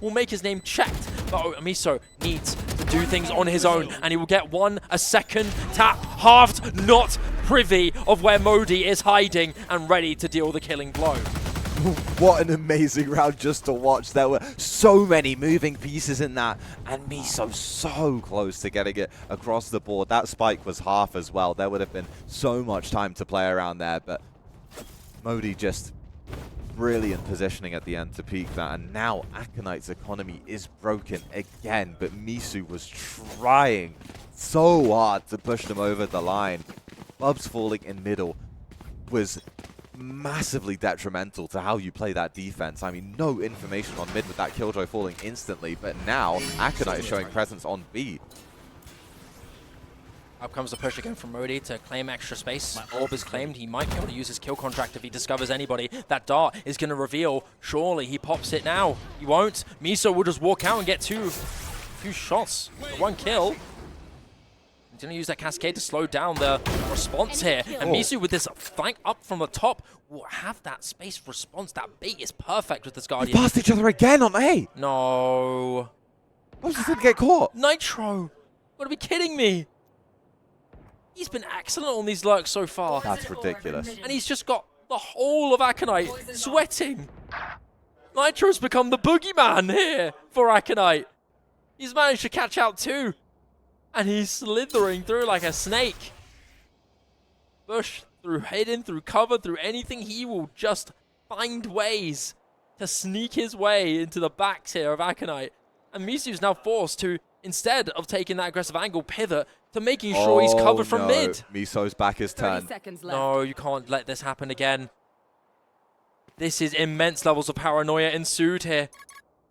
will make his name checked, but Miso needs to do things on his own, and he will get a second tap halved, not privy of where Modi is hiding and ready to deal the killing blow. What an amazing round just to watch. There were so many moving pieces in that, and Miso so close to getting it across the board. That spike was half as well. There would have been so much time to play around there, but Modi just brilliant positioning at the end to peak that, and now Aconite's economy is broken again, but Miso was trying so hard to push them over the line. Bubs falling in middle was massively detrimental to how you play that defense. I mean, no information on mid with that Killjoy falling instantly, but now Aconite is showing presence on B. Up comes the push again from Modi to claim extra space. Orb is claimed. He might be able to use his kill contract if he discovers anybody. That dart is going to reveal. Surely he pops it now. He won't. Miso will just walk out and get two shots. One kill. He's going to use that cascade to slow down the response here. And Miso with this flank up from the top will have that space response. That bait is perfect with this Guardian. They passed each other again on A. No. Bubs just didn't get caught. Nitro. You gotta be kidding me. He's been excellent on these lurks so far. That's ridiculous. And he's just got the whole of Aconite sweating. Nitro's become the boogeyman here for Aconite. He's managed to catch out too. And he's slithering through like a snake. Bush, through hidden, through cover, through anything, he will just find ways to sneak his way into the backs here of Aconite. And Misu's now forced to, instead of taking that aggressive angle, pivot to making sure he's covered from mid. Miso's back his turn. No, you can't let this happen again. This is immense levels of paranoia ensued here.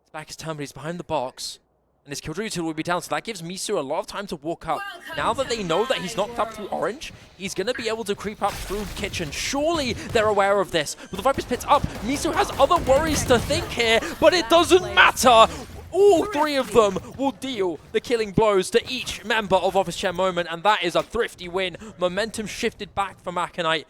His back his turn, but he's behind the box. And his Killjoy utility will be down, so that gives Miso a lot of time to walk up. Now that they know that he's knocked up through Orange, he's going to be able to creep up through Kitchen. Surely they're aware of this. With the Viper's Pit's up, Miso has other worries to think here, but it doesn't matter. All three of them will deal the killing blows to each member of Office Chair Moment, and that is a thrifty win. Momentum shifted back from Aconite.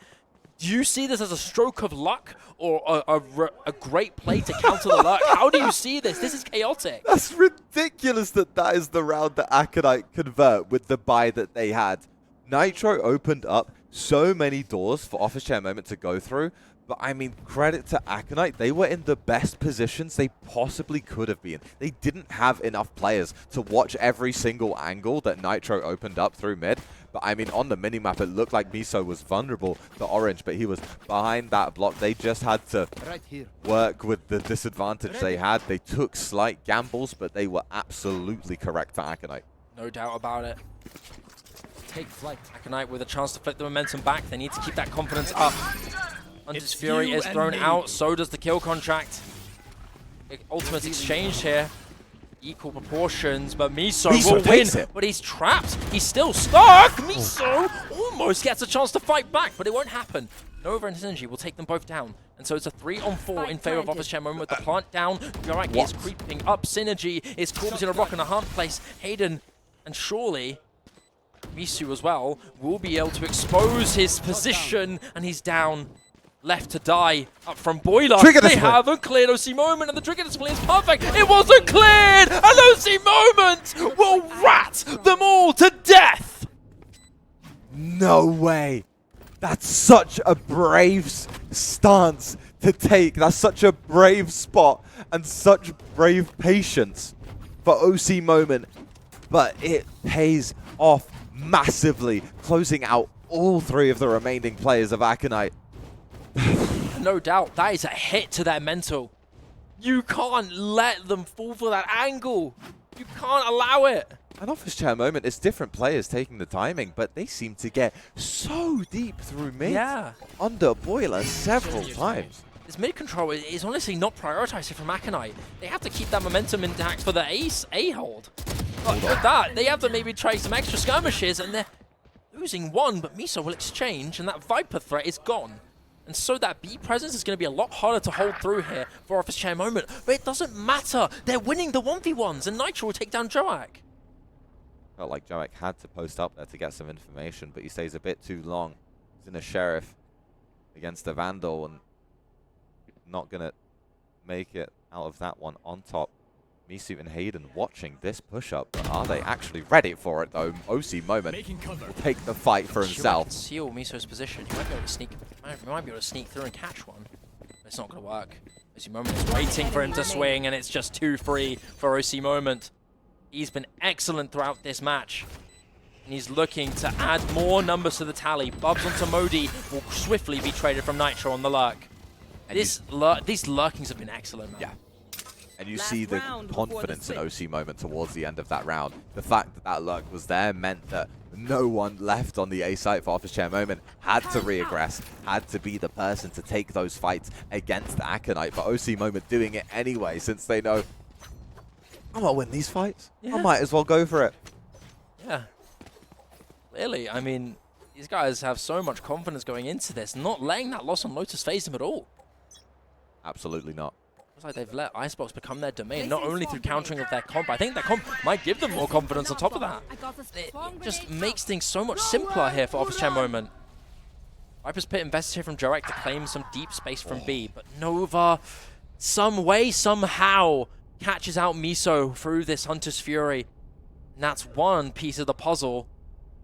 Do you see this as a stroke of luck or a great play to counter the luck? How do you see this? This is chaotic. That's ridiculous that that is the round that Aconite convert with the buy that they had. Nitro opened up so many doors for Office Chair Moment to go through. But I mean, credit to Aconite, they were in the best positions they possibly could have been. They didn't have enough players to watch every single angle that Nitro opened up through mid. But I mean, on the minimap, it looked like Miso was vulnerable to Orange, but he was behind that block. They just had to work with the disadvantage they had. They took slight gambles, but they were absolutely correct for Aconite. No doubt about it. Take flight. Aconite with a chance to flip the momentum back. They need to keep that confidence up. Hunter's Fury is thrown out, so does the kill contract. Ultimate exchange here. Equal proportions, but Miso will win. But he's trapped. He's still stuck. Miso almost gets a chance to fight back, but it won't happen. Nova and Synergy will take them both down. And so it's a 3-on-4 in favor of Office Chair Moment with the plant down. Jorak is creeping up. Synergy is caught in a rock and a hard place. Hayden and surely Miso as well will be able to expose his position, and he's down. Left to die up from Boiler. They haven't cleared OC Moment, and the trigger display is perfect. It wasn't cleared, and OC Moment will rat them all to death. No way. That's such a brave stance to take. That's such a brave spot and such brave patience for OC Moment. But it pays off massively, closing out all three of the remaining players of Aconite. No doubt, that is a hit to their mental. You can't let them fall for that angle. You can't allow it. An Office Chair Moment, it's different players taking the timing, but they seem to get so deep through mid. Under Boiler several times. This mid control is honestly not prioritized from Aconite. They have to keep that momentum intact for the A hold. But with that, they have to maybe try some extra skirmishes, and they're losing one, but Miso will exchange, and that Viper threat is gone. And so that B presence is going to be a lot harder to hold through here for Office Chair Moment. But it doesn't matter. They're winning the 1v1s, and Nitro will take down Joak. Felt like Joak had to post up there to get some information, but he stays a bit too long. He's in a Sheriff against the Vandal, and not going to make it out of that one on top. Misu and Hayden watching this push-up, but are they actually ready for it, though? OC Moment will take the fight for himself. Seal Miso's position. He might be able to sneak. He might be able to sneak through and catch one. But it's not going to work. OC Moment is waiting for him to swing, and it's just 2-3 for OC Moment. He's been excellent throughout this match. And he's looking to add more numbers to the tally. Bubs onto Modi will swiftly be traded from Nitro on the lurk. And these lurkings have been excellent, man. Yeah. And you see the confidence in OC Moment towards the end of that round. The fact that that lurk was there meant that no one left on the A site for Office Chair Moment had to re-aggress, had to be the person to take those fights against Aconite. But OC Moment doing it anyway, since they know, I'm going to win these fights. Yeah. I might as well go for it. Yeah. Clearly, I mean, these guys have so much confidence going into this, not letting that loss on Lotus phase them at all. Absolutely not. It's like they've let Icebox become their domain, not only through countering of their comp, I think their comp might give them more confidence on top of that. It just makes things so much simpler here for Office Chair Moment. Viper's Pit invested here from Direct to claim some deep space from B, but Nova, some way, somehow, catches out Miso through this Hunter's Fury. And that's one piece of the puzzle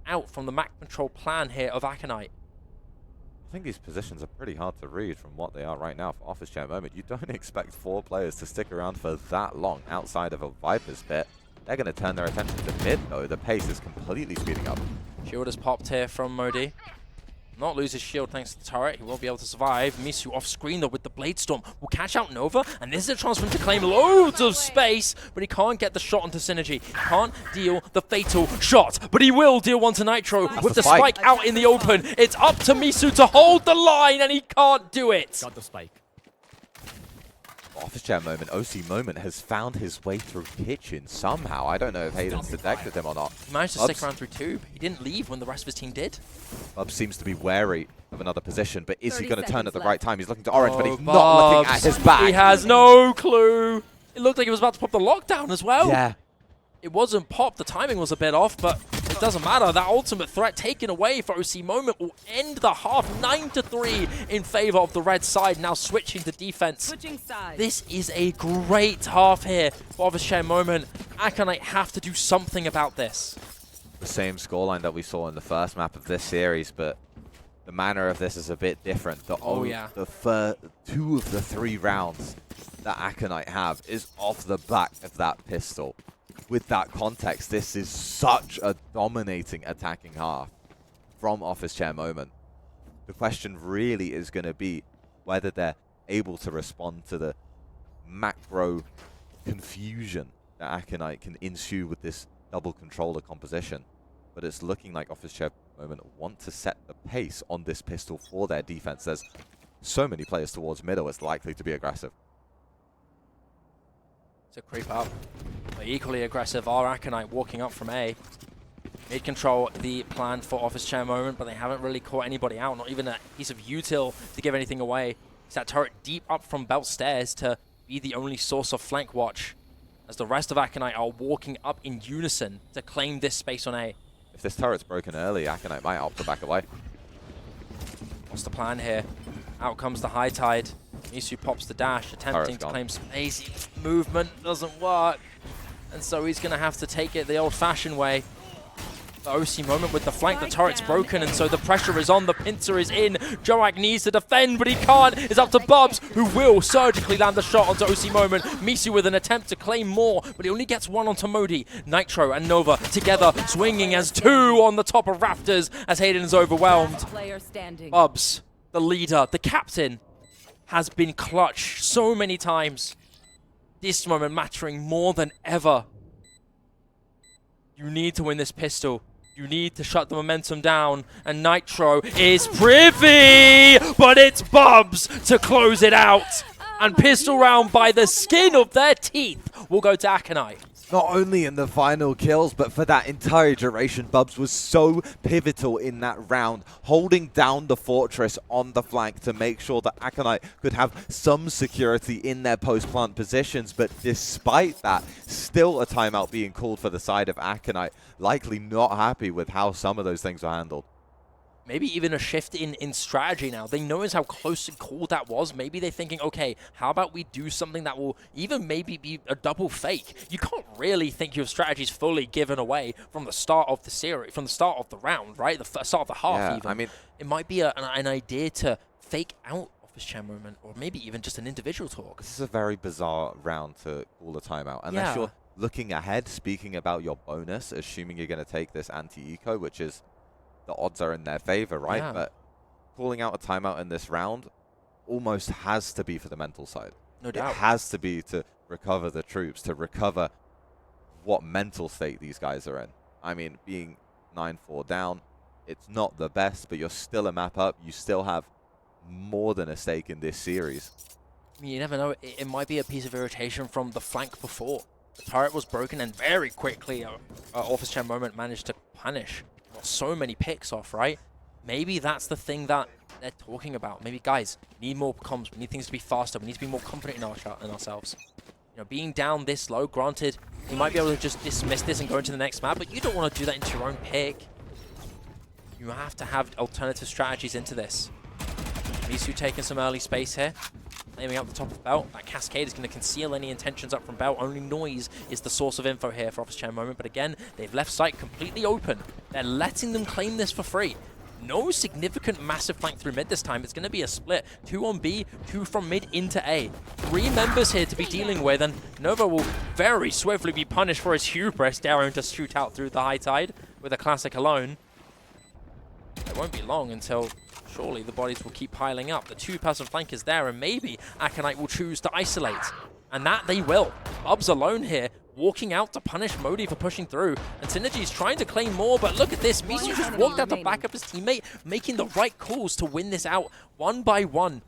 out from the map control plan here of Aconite. I think these positions are pretty hard to read from what they are right now for Office Chair Moment. You don't expect 4 players to stick around for that long outside of a Viper's Pit. They're going to turn their attention to mid, though. The pace is completely speeding up. Shield is popped here from Modi. Not lose his shield thanks to the turret. He won't be able to survive. Misu off screen though with the Blade Storm will catch out Nova, and this is a chance for him to claim loads of space, but he can't get the shot onto Synergy. He can't deal the fatal shot, but he will deal one to Nitro with the spike out in the open. It's up to Misu to hold the line, and he can't do it. Got the spike. Office Chair Moment, OC Moment has found his way through Kitchen somehow. I don't know if Hayden's detected him or not. He managed to stick around through tube. He didn't leave when the rest of his team did. Bub seems to be wary of another position, but is he going to turn at the right time? He's looking to orange, but he's Bubs. not looking at his back. He has no clue. It looked like he was about to pop the lockdown as well. Yeah. It wasn't popped. The timing was a bit off, but it doesn't matter. That ultimate threat taken away for OC Moment will end the half 9-3 in favor of the red side, now switching to defense. Switching sides. This is a great half here for Office Chair Moment. Aconite have to do something about this. The same scoreline that we saw in the first map of this series, but the manner of this is a bit different. The 2 of the 3 rounds that Aconite have is off the back of that pistol. With that context, this is such a dominating attacking half from Office Chair Moment. The question really is going to be whether they're able to respond to the macro confusion that Aconite can ensue with this double controller composition. But it's looking like Office Chair Moment want to set the pace on this pistol for their defense. There's so many players towards middle, it's likely to be aggressive. To creep up. But equally aggressive are Aconite walking up from A. Mid control the plan for Office Chair Moment, but they haven't really caught anybody out. Not even a piece of util to give anything away. It's that turret deep up from belt stairs to be the only source of flank watch, as the rest of Aconite are walking up in unison to claim this space on A. If this turret's broken early, Aconite might opt to back away. What's the plan here? Out comes the high tide. Misu pops the dash, attempting to claim space. Movement doesn't work. And so he's going to have to take it the old-fashioned way. The OC Moment with the flank, the turret's broken, and so the pressure is on, the pincer is in. Joak needs to defend, but he can't. It's up to Bubs, who will surgically land the shot onto OC Moment. Misu with an attempt to claim more, but he only gets one onto Modi. Nitro and Nova together, swinging as 2 on the top of Raptors, as Hayden is overwhelmed. Player standing. Bubs, the leader, the captain, has been clutch so many times. This moment mattering more than ever. You need to win this pistol. You need to shut the momentum down. And Nitro is privy, but it's Bubs to close it out. And pistol round by the skin of their teeth will go to Aconite. Not only in the final kills, but for that entire duration, Bubs was so pivotal in that round, holding down the fortress on the flank to make sure that Aconite could have some security in their post-plant positions. But despite that, still a timeout being called for the side of Aconite, likely not happy with how some of those things were handled. maybe even a shift in strategy now. They notice how close and cool that was. Maybe they're thinking, okay, how about we do something that will even maybe be a double fake? You can't really think your strategy's fully given away from the start of the series, from the start of the round, right? The start of the half even. I mean, it might be an idea to fake out Office Chair moment, or maybe even just an individual talk. This is a very bizarre round to call a timeout. Unless you're looking ahead, speaking about your bonus, assuming you're going to take this anti-eco, which is the odds are in their favor, right? Yeah. But calling out a timeout in this round almost has to be for the mental side. No doubt. It has to be to recover the troops, to recover what mental state these guys are in. I mean, being 9-4 down, it's not the best, but you're still a map up. You still have more than a stake in this series. I mean, you never know. It might be a piece of irritation from the flank before. The turret was broken, and very quickly, Office Chair moment managed to punish. Got so many picks off, right? Maybe that's the thing that they're talking about. Maybe, guys, we need more comms. We need things to be faster. We need to be more confident in ourselves. You know, being down this low, granted, you might be able to just dismiss this and go into the next map, but you don't want to do that into your own pick. You have to have alternative strategies into this. Misu taking some early space here. Aiming up the top of Belt. That cascade is going to conceal any intentions up from Belt. Only noise is the source of info here for Office Chair moment. But again, they've left site completely open. They're letting them claim this for free. No significant massive flank through mid this time. It's going to be a split. 2 on B, 2 from mid into A. 3 members here to be dealing with, and Nova will very swiftly be punished for his hubris, daring to shoot out through the high tide with a classic alone. It won't be long until surely the bodies will keep piling up. The 2-person flank is there, and maybe Aconite will choose to isolate. And that they will. Bubs alone here, walking out to punish Modi for pushing through. And Synergy's trying to claim more, but look at this. Misu just walked out to back up his teammate, making the right calls to win this out one by one.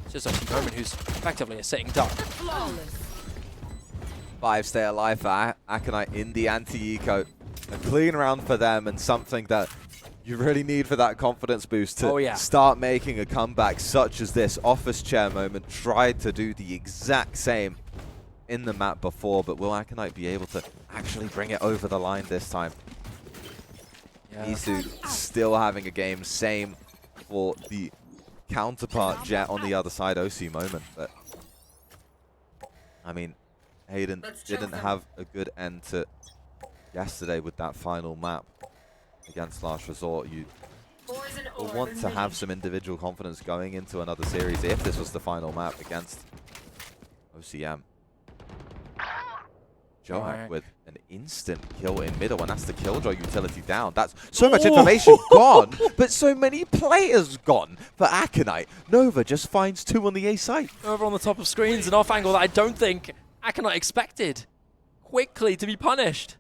It's just a moment who's effectively a sitting duck. 5 stay alive for Aconite in the anti-eco. A clean round for them, and something that you really need for that confidence boost to start making a comeback such as this. Office Chair moment tried to do the exact same in the map before, but will Aconite be able to actually bring it over the line this time? Misu still having a game. Same for the counterpart Jet on the other side, OC moment. But I mean, Hayden didn't have a good end to yesterday with that final map against Last Resort. You will want to have some individual confidence going into another series if this was the final map against OCM. Joak with an instant kill in middle, and that's the Killjoy utility down. That's so much information gone, but so many players gone for Aconite. Nova just finds 2 on the A site. Over on the top of screens, an off angle that I don't think Aconite expected. Quickly to be punished.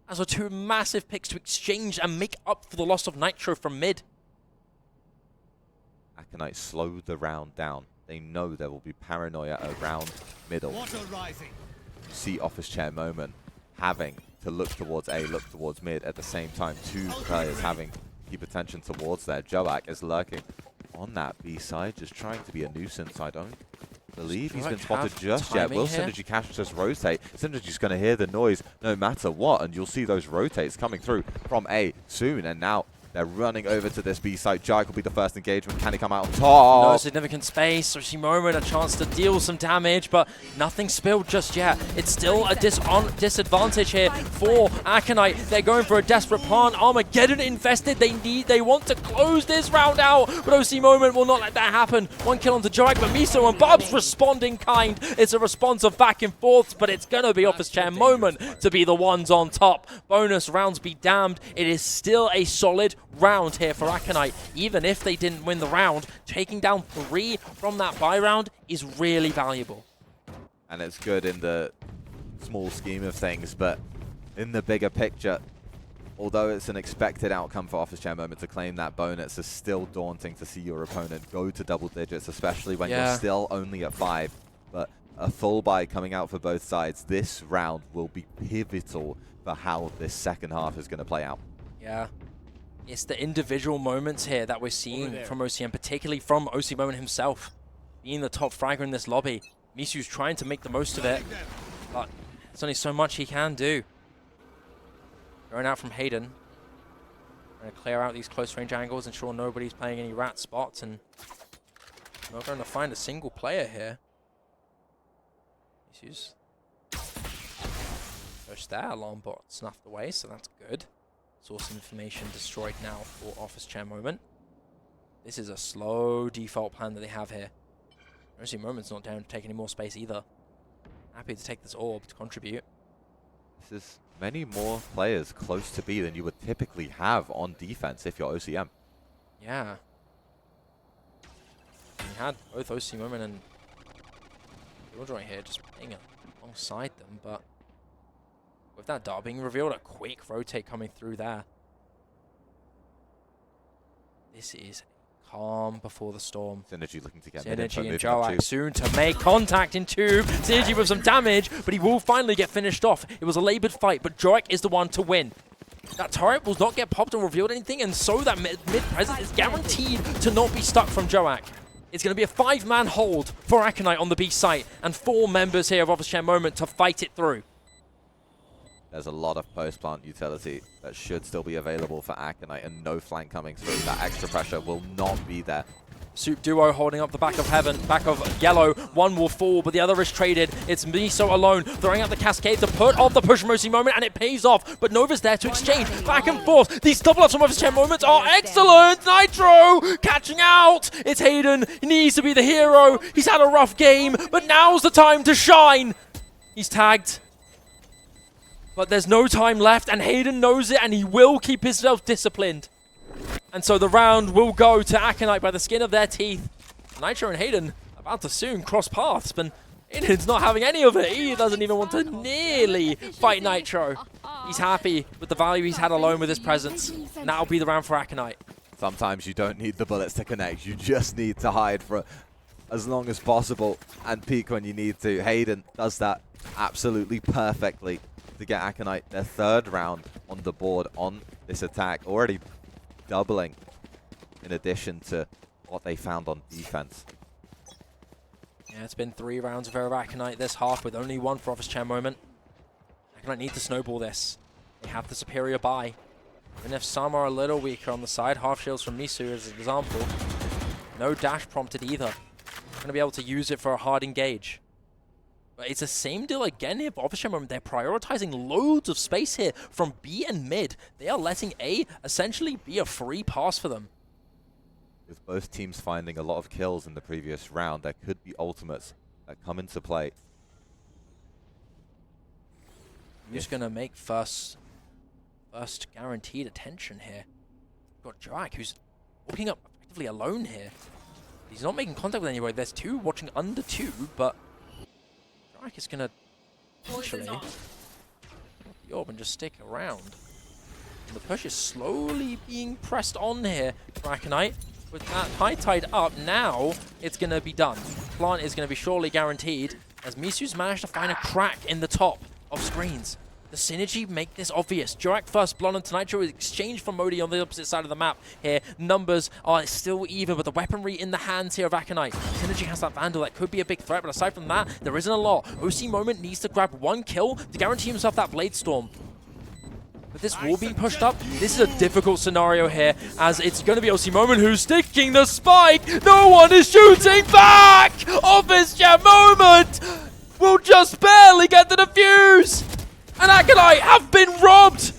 As are 2 massive picks to exchange and make up for the loss of Nitro from mid. Aconite slowed the round down. They know there will be paranoia around middle. You see Office Chair moment having to look towards A, look towards mid at the same time. 2 players having to keep attention towards there. Joak is lurking on that B side, just trying to be a nuisance. I don't believe he's been spotted just yet. Will Synergy Cash just rotate? Synergy's going to hear the noise no matter what, and you'll see those rotates coming through from A soon. And now they're running over to this B site. Joak will be the first engagement. Can he come out on top? No significant space. So Shimomo a chance to deal some damage, but nothing spilled just yet. It's still a disadvantage here for Aconite. They're going for a desperate plant. Armageddon invested. They want to close this round out, but OC Moment will not let that happen. 1 kill onto Joak, but Miso and Bubs responding kind. It's a response of back and forth, but it's going to be Office Chair Moment to be the ones on top. Bonus rounds be damned. It is still a solid round here for Aconite. Even if they didn't win the round, taking down 3 from that buy round is really valuable. And it's good in the small scheme of things, but in the bigger picture, although it's an expected outcome for Office Chair moment to claim that bonus, it's still daunting to see your opponent go to double digits, especially when you're still only at 5. But a full buy coming out for both sides, this round will be pivotal for how this second half is going to play out. Yeah. It's the individual moments here that we're seeing from OCM, particularly from OC Moment himself. Being the top fragger in this lobby. Misu's trying to make the most of it, but there's only so much he can do. Going out from Hayden. Trying to clear out these close range angles, ensure nobody's playing any rat spots, and not going to find a single player here. Issues. First there, alarm bot snuffed away, so that's good. Source information destroyed now for office chair moment. This is a slow default plan that they have here. Obviously, moment's not down to take any more space either. Happy to take this orb to contribute. This is many more players close to B than you would typically have on defense if you're OCM. Yeah. You had both OC Moment and Killjoy here just playing alongside them, but with that dart being revealed, a quick rotate coming through there. This is calm before the storm. Synergy looking to get Synergy and Joak soon to make contact in tube. Synergy with some damage, but he will finally get finished off. It was a labored fight, but Joak is the one to win. That turret will not get popped or revealed anything, and so that mid-presence is guaranteed to not be stuck from Joak. It's going to be a 5-man hold for Aconite on the B site, and 4 members here of Office Chair Moment to fight it through. There's a lot of post-plant utility that should still be available for Aconite, and no flank coming through. That extra pressure will not be there. Soup duo holding up the back of heaven, back of yellow. One will fall, but the other is traded. It's Miso alone, throwing out the cascade to put off the push Mercy moment, and it pays off. But Nova's there to exchange back and forth. These double ups from Office Chair moments are excellent. Nitro catching out. It's Hayden. He needs to be the hero. He's had a rough game, but now's the time to shine. He's tagged. But there's no time left, and Hayden knows it, and he will keep himself disciplined. And so the round will go to Aconite by the skin of their teeth. Nitro and Hayden about to soon cross paths, but Hayden's not having any of it. He doesn't even want to nearly fight Nitro. He's happy with the value he's had alone with his presence. And that'll be the round for Aconite. Sometimes you don't need the bullets to connect. You just need to hide for as long as possible and peek when you need to. Hayden does that absolutely perfectly to get Aconite their 3rd round on the board on this attack. Already doubling in addition to what they found on defense. Yeah, it's been 3 rounds of Aconite this half with only 1 for Office Chair moment. Aconite need to snowball this. They have the superior buy. Even if some are a little weaker on the side, half shields from Misu as an example. No dash prompted either. Going to be able to use it for a hard engage. But it's the same deal again here for Office Chair moment. They're prioritizing loads of space here from B and mid. They are letting A essentially be a free pass for them. With both teams finding a lot of kills in the previous round, there could be ultimates that come into play. Who's going to make first guaranteed attention here? We've got Joak, who's walking up effectively alone here. He's not making contact with anybody. There's 2 watching under 2, but Joak is going to actually the orb and just stick around. And the push is slowly being pressed on here for Aconite. With that high tide up, now it's going to be done. Plant is going to be surely guaranteed, as Misu's managed to find a crack in the top of screens. The synergy make this obvious. Joak first blood onto Nitro is exchanged from Modi on the opposite side of the map here. Numbers are still even, but the weaponry in the hands here of Aconite. Synergy has that Vandal that could be a big threat, but aside from that, there isn't a lot. OC Moment needs to grab 1 kill to guarantee himself that Blade Storm. With this wall being pushed up, this is a difficult scenario here, as it's going to be OC Moment who's sticking the spike. No one is shooting back! Office Chair Moment will just barely get the defuse! And Aconite have been robbed!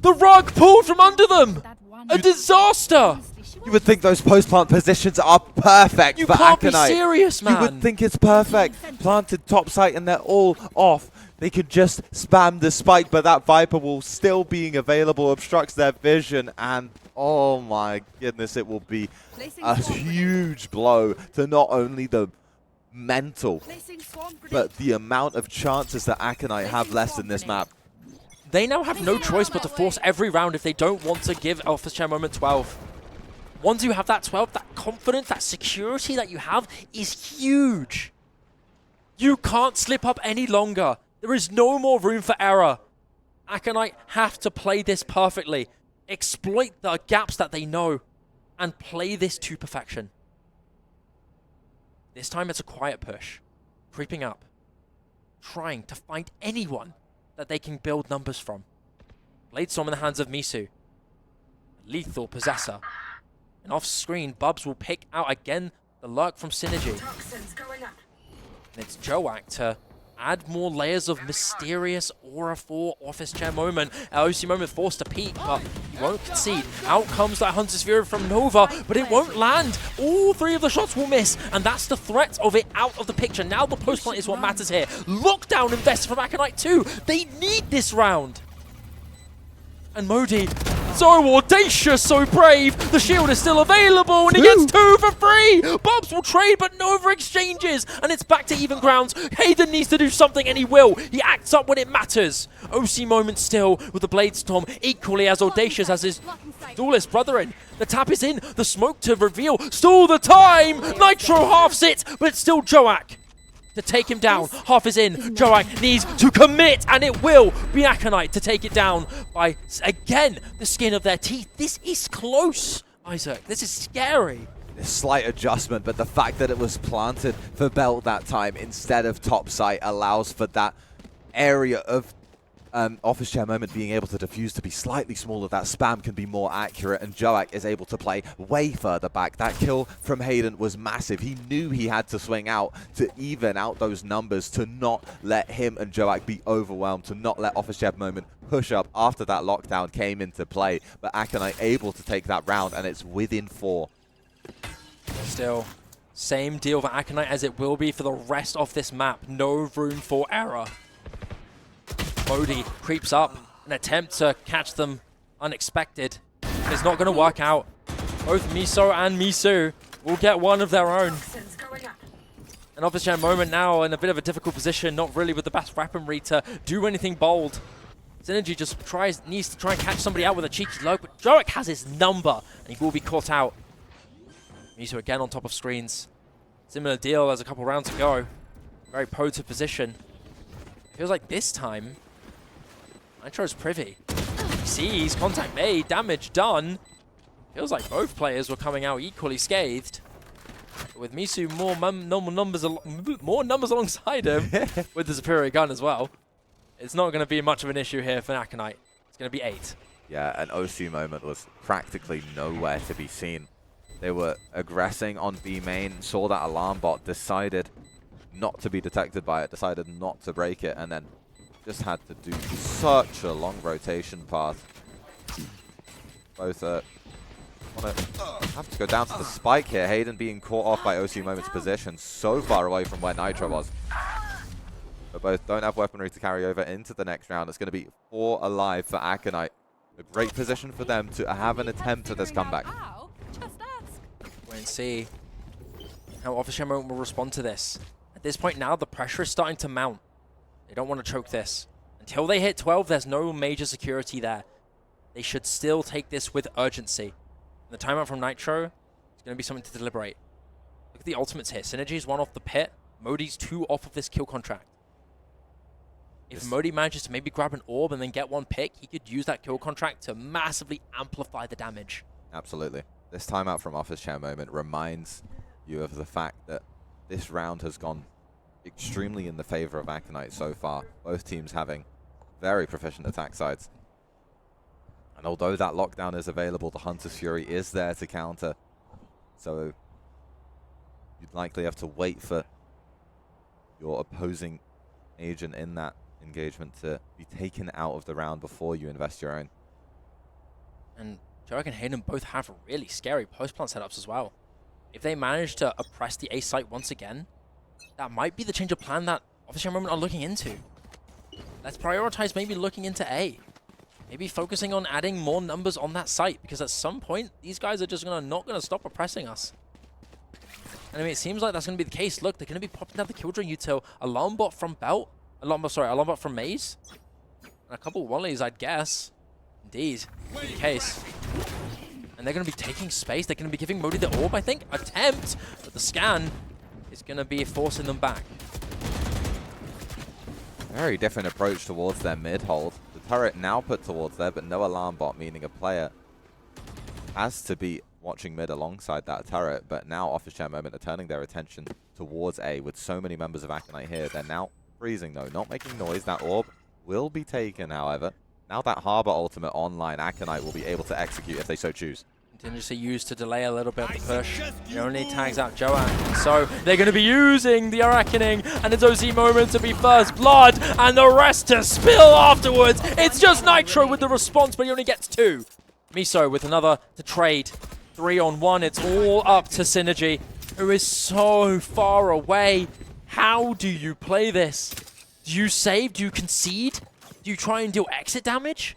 The rug pulled from under them! A disaster! You would think those post-plant positions are perfect for Aconite. You can't be serious, man. You would think it's perfect. Planted top site and they're all off. They could just spam the spike, but that Viper will still being available, obstructs their vision, and oh my goodness, it will be a huge blow to not only the mental, but the amount of chances that Aconite have left in this map. They now have no choice but to force every round if they don't want to give Office Chair Moment 12. Once you have that 12, that confidence, that security that you have is huge. You can't slip up any longer. There is no more room for error. Aconite have to play this perfectly, exploit the gaps that they know, and play this to perfection. This time it's a quiet push, creeping up, trying to find anyone that they can build numbers from. Blade Storm in the hands of Misu. lethal possessor. And off screen, Bubs will pick out again the lurk from Synergy. And it's Joak to add more layers of mysterious aura for Office Chair Moment. OC Moment forced to peek, but he won't concede. Out comes that Hunter's Fury from Nova, but it won't land. All three of the shots will miss, and that's the threat of it out of the picture. Now the post plant is what matters here. Lockdown invested from Aconite 2. They need this round. And Modi, so audacious, so brave. The shield is still available, and he gets 2 for free. Bobs will trade, but Nova exchanges, and it's back to even grounds. Hayden needs to do something, and he will. He acts up when it matters. OC Moment still with the Blade Storm, equally as audacious as his duelist brethren. The tap is in, the smoke to reveal. Still the time. Nitro halves it, but it's still Joak to take him down. Half is in. Joak needs to commit, and it will be Aconite to take it down by, again, the skin of their teeth. This is close, Isaac. This is scary. A slight adjustment, but the fact that it was planted for Belt that time instead of top site allows for that area of Office Chair Moment being able to defuse to be slightly smaller. That spam can be more accurate, and Joak is able to play way further back. That kill from Hayden was massive. He knew he had to swing out to even out those numbers, to not let him and Joak be overwhelmed, to not let Office Chair Moment push up after that lockdown came into play. But Aconite able to take that round, and it's within 4. Still, same deal for Aconite as it will be for the rest of this map. No room for error. Modi creeps up, an attempt to catch them unexpected. It's not going to work out. Both Miso and Misu will get one of their own. And Office Chair Moment now in a bit of a difficult position, not really with the best weaponry to do anything bold. Synergy just needs to try and catch somebody out with a cheeky lurk, but Joak has his number, and he will be caught out. Miso again on top of screens. Similar deal as a couple rounds ago. Very potent position. Feels like this time, Nitro's privy. He sees contact made, damage done. Feels like both players were coming out equally scathed. But with Misu more numbers alongside him, with the superior gun as well, it's not going to be much of an issue here for Aconite. It's going to be 8. Yeah, an OC Moment was practically nowhere to be seen. They were aggressing on B main, saw that alarm bot, decided not to be detected by it, decided not to break it, and then just had to do such a long rotation path. Both want to have to go down to the spike here. Hayden being caught off by OC Moment's position, so far away from where Nitro was. But both don't have weaponry to carry over into the next round. It's going to be 4 alive for Aconite. A great position for them to have an attempt at this comeback. Wait and see how Office Chair Moment will respond to this. At this point now, the pressure is starting to mount. They don't want to choke this. Until they hit 12, there's no major security there. They should still take this with urgency. And the timeout from Nitro is going to be something to deliberate. Look at the ultimates here. Synergy's 1 off the pit. Modi's 2 off of this kill contract. If Modi manages to maybe grab an orb and then get 1 pick, he could use that kill contract to massively amplify the damage. Absolutely. This timeout from Office Chair Moment reminds you of the fact that this round has gone extremely in the favor of Aconite so far. Both teams having very proficient attack sides. And although that lockdown is available, the Hunter's Fury is there to counter. So you'd likely have to wait for your opposing agent in that engagement to be taken out of the round before you invest your own. And Joak and Hayden both have really scary post-plant setups as well. If they manage to oppress the A site once again, that might be the change of plan that Office Chair Moment are looking into. Let's prioritize maybe looking into A. Maybe focusing on adding more numbers on that site, because at some point, these guys are just not going to stop oppressing us. And I mean, it seems like that's going to be the case. Look, they're going to be popping down the Killjoy util, alarm bot from Belt, alarm bot from Maze, and a couple of Wallies, I'd guess. Indeed, the case. And they're going to be taking space. They're going to be giving Modi the orb, I think. Attempt, but the scan is going to be forcing them back. Very different approach towards their mid-hold. The turret now put towards there, but no alarm bot, meaning a player has to be watching mid alongside that turret. But now Office Chair Moment are turning their attention towards A with so many members of Aconite here. They're now freezing, though, not making noise. That orb will be taken, however. Now that Harbor ultimate online, Aconite will be able to execute if they so choose. Contingency used to delay a little bit the push. It only tags out Joak. So they're going to be using the Reckoning and its OC moment to be first blood and the rest to spill afterwards. It's just Nitro with the response, but he only gets 2. Miso with another to trade. 3-on-1. It's all up to Synergy, who is so far away. How do you play this? Do you save? Do you concede? Do you try and deal exit damage?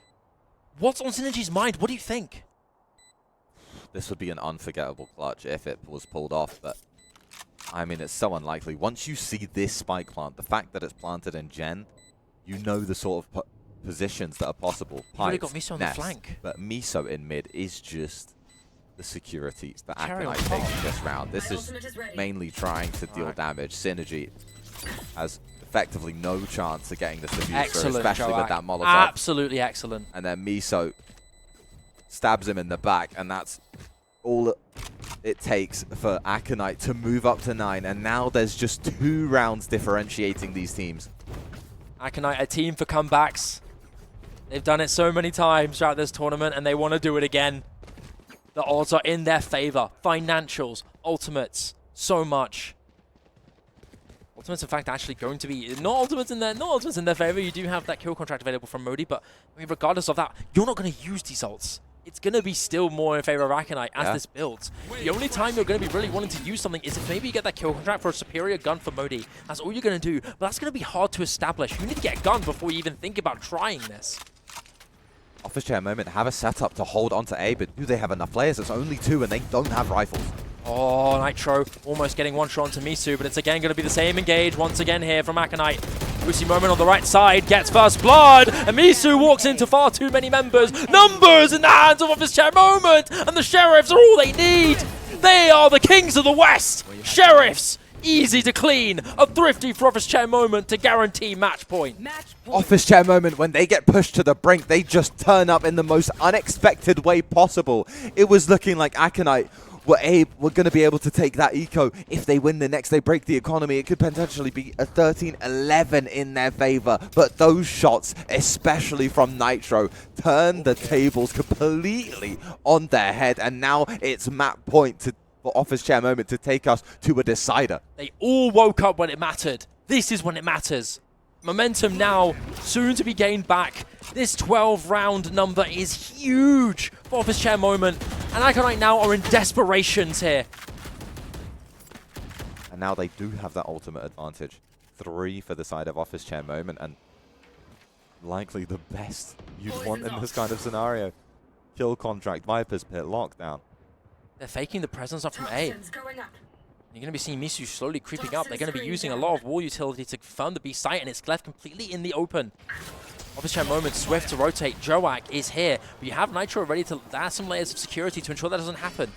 What's on Synergy's mind? What do you think? This would be an unforgettable clutch if it was pulled off, but I mean, it's so unlikely. Once you see this spike plant, the fact that it's planted in Gen, you know the sort of positions that are possible. You've already got Miso on the flank. But Miso in mid is just the security that Cherry Aconite takes this round. This is mainly trying to deal damage. Synergy has effectively no chance of getting this defuse through, especially with that Molotov. Absolutely excellent. And then Miso stabs him in the back, and that's all it takes for Aconite to move up to 9. And now there's just 2 rounds differentiating these teams. Aconite, a team for comebacks. They've done it so many times throughout this tournament, and they want to do it again. The odds are in their favor. Financials, ultimates, so much. Ultimates, in fact, actually going to be not ultimates in their favor. You do have that kill contract available from Modi, but I mean, regardless of that, you're not going to use these ults. It's going to be still more in favor of Aconite as this builds. The only time you're going to be really wanting to use something is if maybe you get that kill contract for a superior gun for Modi. That's all you're going to do, but that's going to be hard to establish. You need to get a gun before you even think about trying this. Office Chair Moment have a setup to hold onto A, but do they have enough players? It's only 2 and they don't have rifles. Oh, Nitro almost getting one shot onto Miso, but it's again going to be the same engage once again here from Aconite. Lucy Moment on the right side gets first blood, and Miso walks into far too many members. Numbers in the hands of Office Chair Moment, and the Sheriffs are all they need. They are the kings of the West. Sheriffs, easy to clean. A thrifty for Office Chair Moment to guarantee match point. Office Chair Moment, when they get pushed to the brink, they just turn up in the most unexpected way possible. It was looking like Aconite we're going to be able to take that eco. If they win the next, they break the economy. It could potentially be a 13-11 in their favor. But those shots, especially from Nitro, turn the tables completely on their head. And now it's map point for Office Chair Moment to take us to a decider. They all woke up when it mattered. This is when it matters. Momentum now soon to be gained back. This 12-round number is huge for Office Chair Moment. And Aconite now are in desperations here. And now they do have that ultimate advantage. 3 for the side of Office Chair Moment, and likely the best you'd want in this kind of scenario. Kill contract, Viper's Pit, lockdown. They're faking the presence up from A. You're going to be seeing Miso slowly creeping up. They're going to be using a lot of wall utility to confirm the B site, and it's left completely in the open. Office Chair Moment, swift to rotate. Joak is here, but you have Nitro ready to add some layers of security to ensure that doesn't happen.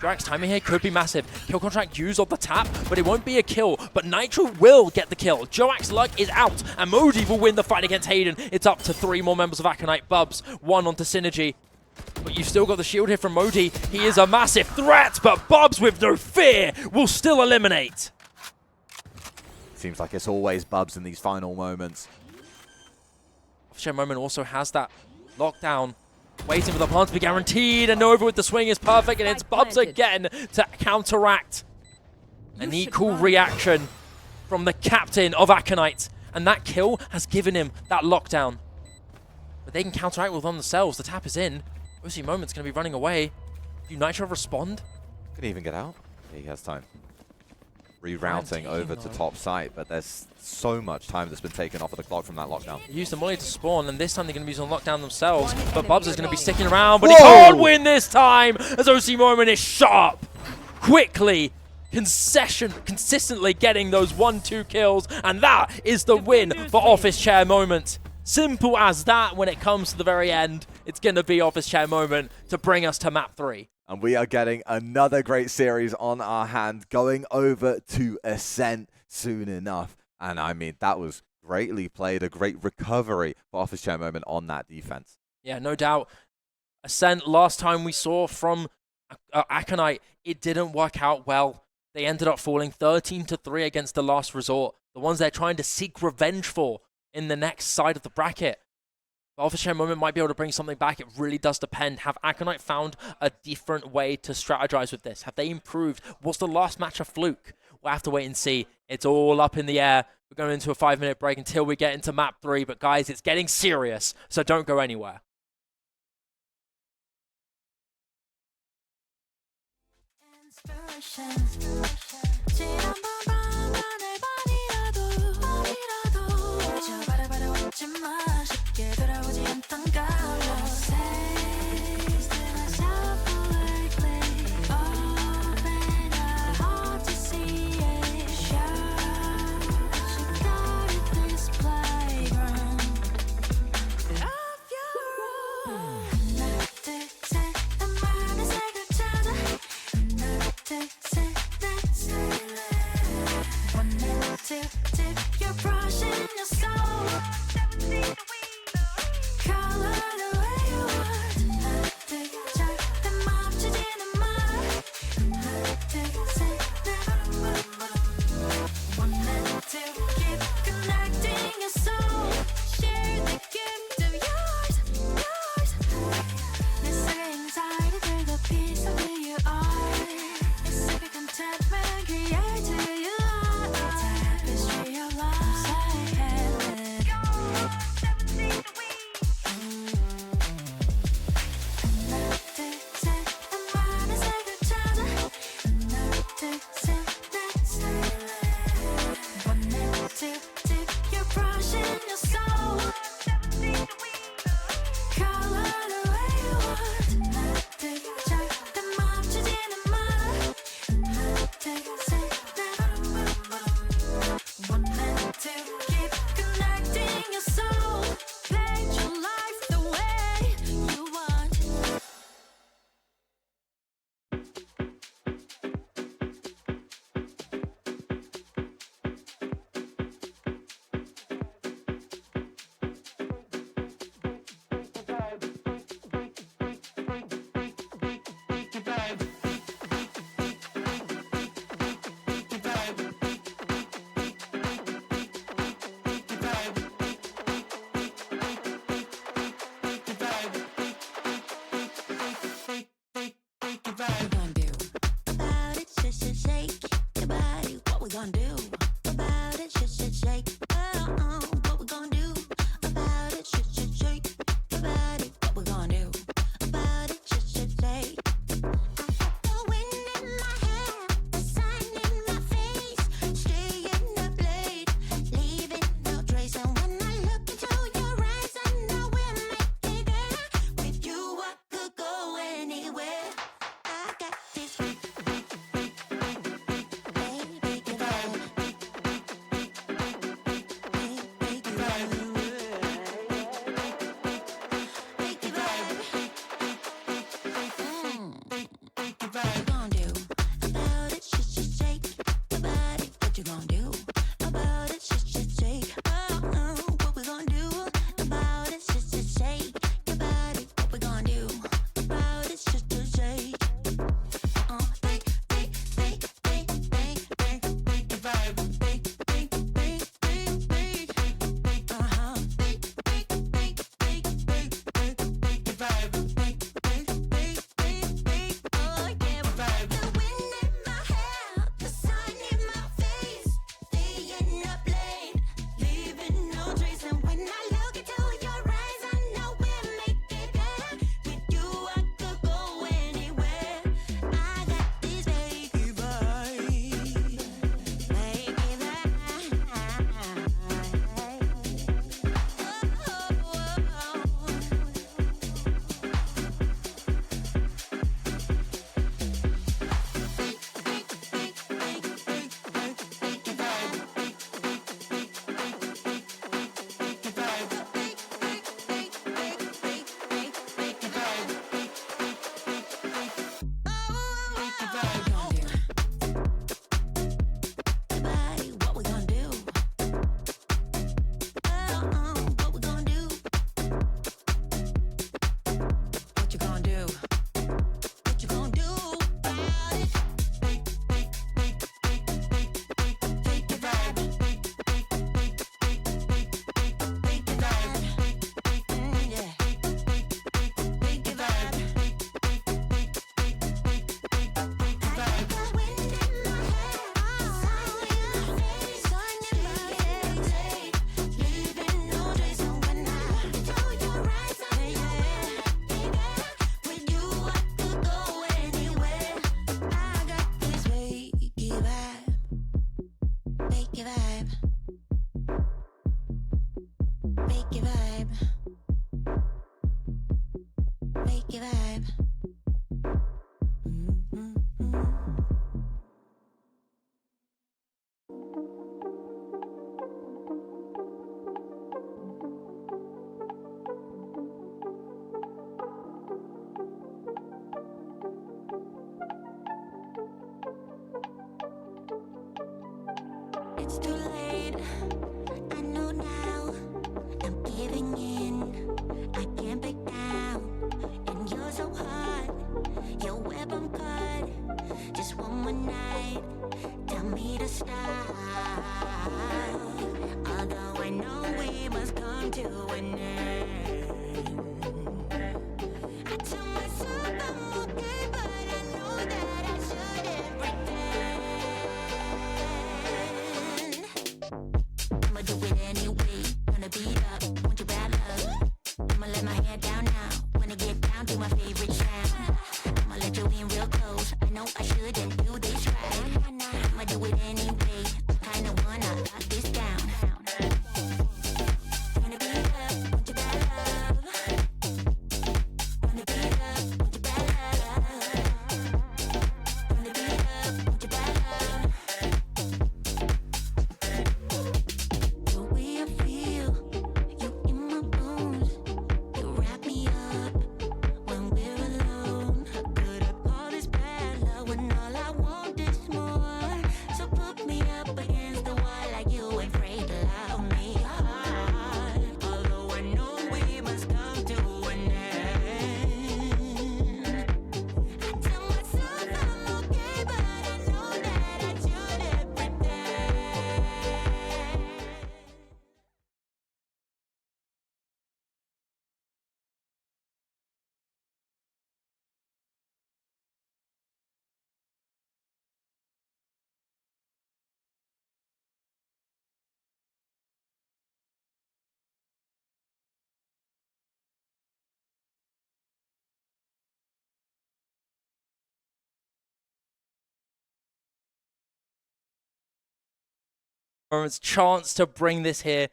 Joak's timing here could be massive. Kill contract used on the tap, but it won't be a kill. But Nitro will get the kill. Joak's luck is out, and Modi will win the fight against Hayden. It's up to 3 more members of Aconite. Bubs, 1 onto Synergy. But you've still got the shield here from Modi. He is a massive threat, but Bubs with no fear will still eliminate. Seems like it's always Bubs in these final moments. Office Chair Moment also has that lockdown, waiting for the plant to be guaranteed, and Nova with the swing is perfect, and it's Bubs again to counteract. An equal reaction from the captain of Aconite, and that kill has given him that lockdown. But they can counteract with on themselves. The tap is in. OC Moment's going to be running away. Do Nitro respond? Can he even get out? Yeah, he has time. Rerouting over to top site, but there's so much time that's been taken off of the clock from that lockdown. They used the molly to spawn, and this time they're going to be using lockdown themselves. But Bubs is going to be sticking around, but he can't win this time as OC Moment is sharp. Quickly, consistently getting those 1-2 kills, and that is the win for Office Chair Moment. Simple as that. When it comes to the very end, it's going to be Office Chair Moment to bring us to map 3. And we are getting another great series on our hand, going over to Ascent soon enough. And I mean, that was greatly played, a great recovery for Office Chair Moment on that defense. Yeah, no doubt. Ascent, last time we saw from Aconite, it didn't work out well. They ended up falling 13-3 against the Last Resort, the ones they're trying to seek revenge for in the next side of the bracket. Alpha Share Moment might be able to bring something back. It really does depend. Have Aconite found a different way to strategize with this? Have they improved? Was the last match a fluke? We'll have to wait and see. It's all up in the air. We're going into a 5-minute break until we get into map 3. But guys, it's getting serious, so don't go anywhere. Make your vibe. Make your vibe. It's too late. I know now. I'm giving in. I can't back down. And you're so hot. Your web I'm cut. Just one more night. Tell me to stop. Although I know we must come to an end. I tell myself I'm okay, but I know that I shouldn't pretend. I'ma do it anyway. Gonna beat up, want you bad love. I'ma let my hair down now. Wanna get down to my favorite sound. I'ma let you in real close. I know I shouldn't do this right. I'ma do it anyway. I kinda wanna lock this down. Wanna beat up, want you bad love. Wanna beat up, want you bad love. Wanna beat up, want you bad love. The way I feel, you in my bones. You wrap me up when we're alone. How could I call this bad love when all I want is more? So put me up against the wall like you ain't afraid to love me hard. Although I know we must come to an end. I tell myself I'm okay, but I know that I shouldn't pretend. Chance to bring this here.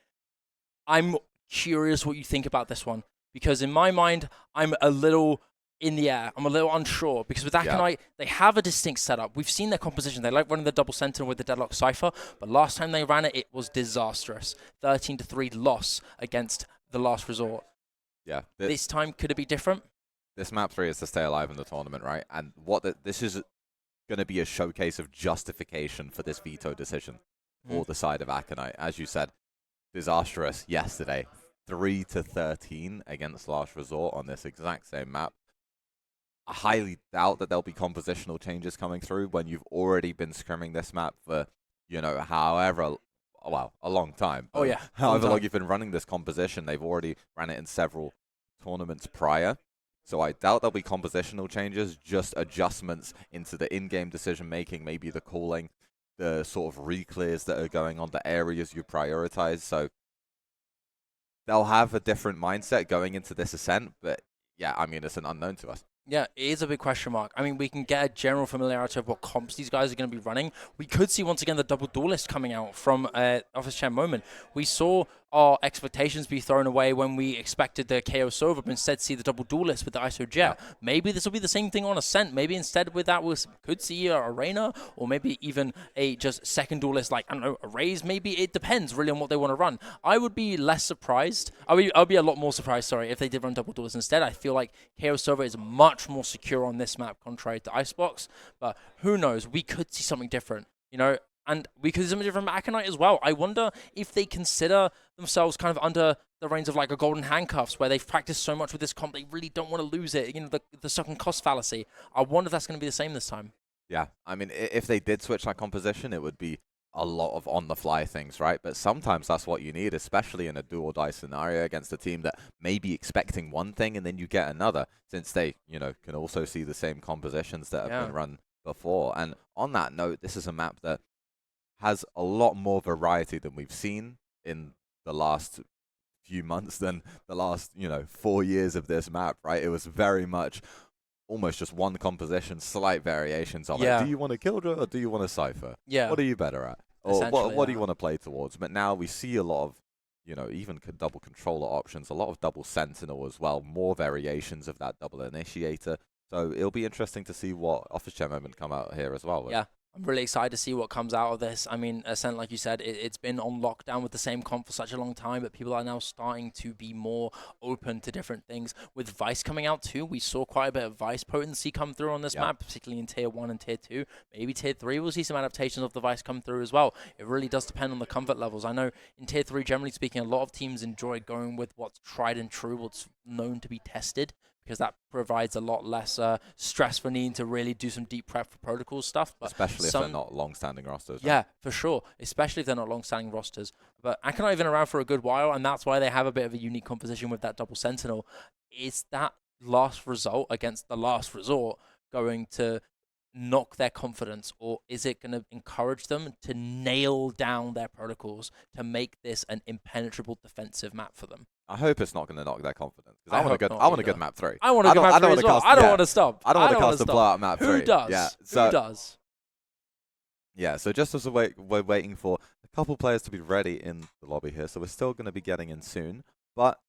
I'm curious what you think about this one, because in my mind, I'm a little in the air. I'm a little unsure, because with Aconite, they have a distinct setup. We've seen their composition. They like running the double sentinel with the Deadlock Cypher, but last time they ran it, it was disastrous. 13-3 loss against the Last Resort. Yeah. This time, could it be different? This map 3 is to stay alive in the tournament, right? And this is going to be a showcase of justification for this veto decision for the side of Aconite. As you said, disastrous yesterday. 3-13 against Last Resort on this exact same map. I highly doubt that there'll be compositional changes coming through when you've already been scrimming this map for, you know, however, well, a long time. Oh, yeah. However long you've been running this composition, they've already ran it in several tournaments prior. So I doubt there'll be compositional changes, just adjustments into the in-game decision-making, maybe the calling, the sort of reclears that are going on, the areas you prioritize. So they'll have a different mindset going into this ascent, but yeah, I mean, it's an unknown to us. Yeah, it is a big question mark. I mean, we can get a general familiarity of what comps these guys are going to be running. We could see, once again, the double duelist coming out from Office Chair Moment. We saw our expectations be thrown away when we expected the KO Sova, but instead see the double duelist with the ISO Jet. Yeah. Maybe this will be the same thing on Ascent. Maybe instead with that, we could see a Arena, or maybe even a just second duelist, like, I don't know, a Raze. Maybe it depends really on what they want to run. I would be less surprised. I'll be a lot more surprised, sorry, if they did run double duelist instead. I feel like KO Sova is much more secure on this map, contrary to Icebox. But who knows? We could see something different, you know? And we could see something different from Aconite as well. I wonder if they consider themselves kind of under the reins of like a Golden Handcuffs, where they've practiced so much with this comp, they really don't want to lose it. You know, the second cost fallacy. I wonder if that's going to be the same this time. Yeah, I mean, if they did switch that composition, it would be a lot of on-the-fly things, right? But sometimes that's what you need, especially in a do-or-die scenario against a team that may be expecting one thing and then you get another, since they, you know, can also see the same compositions that have been run before. And on that note, this is a map that has a lot more variety than we've seen in the last few months, than the last, you know, 4 years of this map, right? It was very much almost just one composition, slight variations of it. Do you want a Killjoy or do you want a Cypher? Yeah. What are you better at? Or what do you want to play towards? But now we see a lot of you know, even double controller options, a lot of double sentinel as well, more variations of that double initiator. So it'll be interesting to see what Office Chair Moment come out here as well. Yeah, I'm really excited to see what comes out of this. I mean, Ascent, like you said, it's been on lockdown with the same comp for such a long time, but people are now starting to be more open to different things. With Vice coming out too, we saw quite a bit of Vice potency come through on this map, particularly in Tier 1 and Tier 2. Maybe Tier 3 we'll see some adaptations of the Vice come through as well. It really does depend on the comfort levels. I know in Tier 3, generally speaking, a lot of teams enjoy going with what's tried and true, what's known to be tested, because that provides a lot less stress for needing to really do some deep prep for protocol stuff. But especially if they're not long-standing rosters. Yeah, for sure. Especially if they're not long-standing rosters. But Aconite have been around for a good while, and that's why they have a bit of a unique composition with that double sentinel. Is that last result against the last resort going to knock their confidence, or is it going to encourage them to nail down their protocols to make this an impenetrable defensive map for them? I hope it's not going to knock their confidence, because I want a good map 3. I want a good map 3 as well. I don't want to stop. I don't want to cast a blowout map 3. Who does? Yeah, Who does? Yeah, so just as we're waiting for a couple players to be ready in the lobby here, so we're still going to be getting in soon, but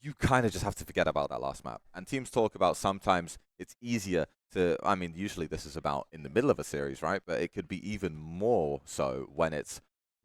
you kind of just have to forget about that last map. And teams talk about sometimes it's easier to, I mean, usually this is about in the middle of a series, right? But it could be even more so when it's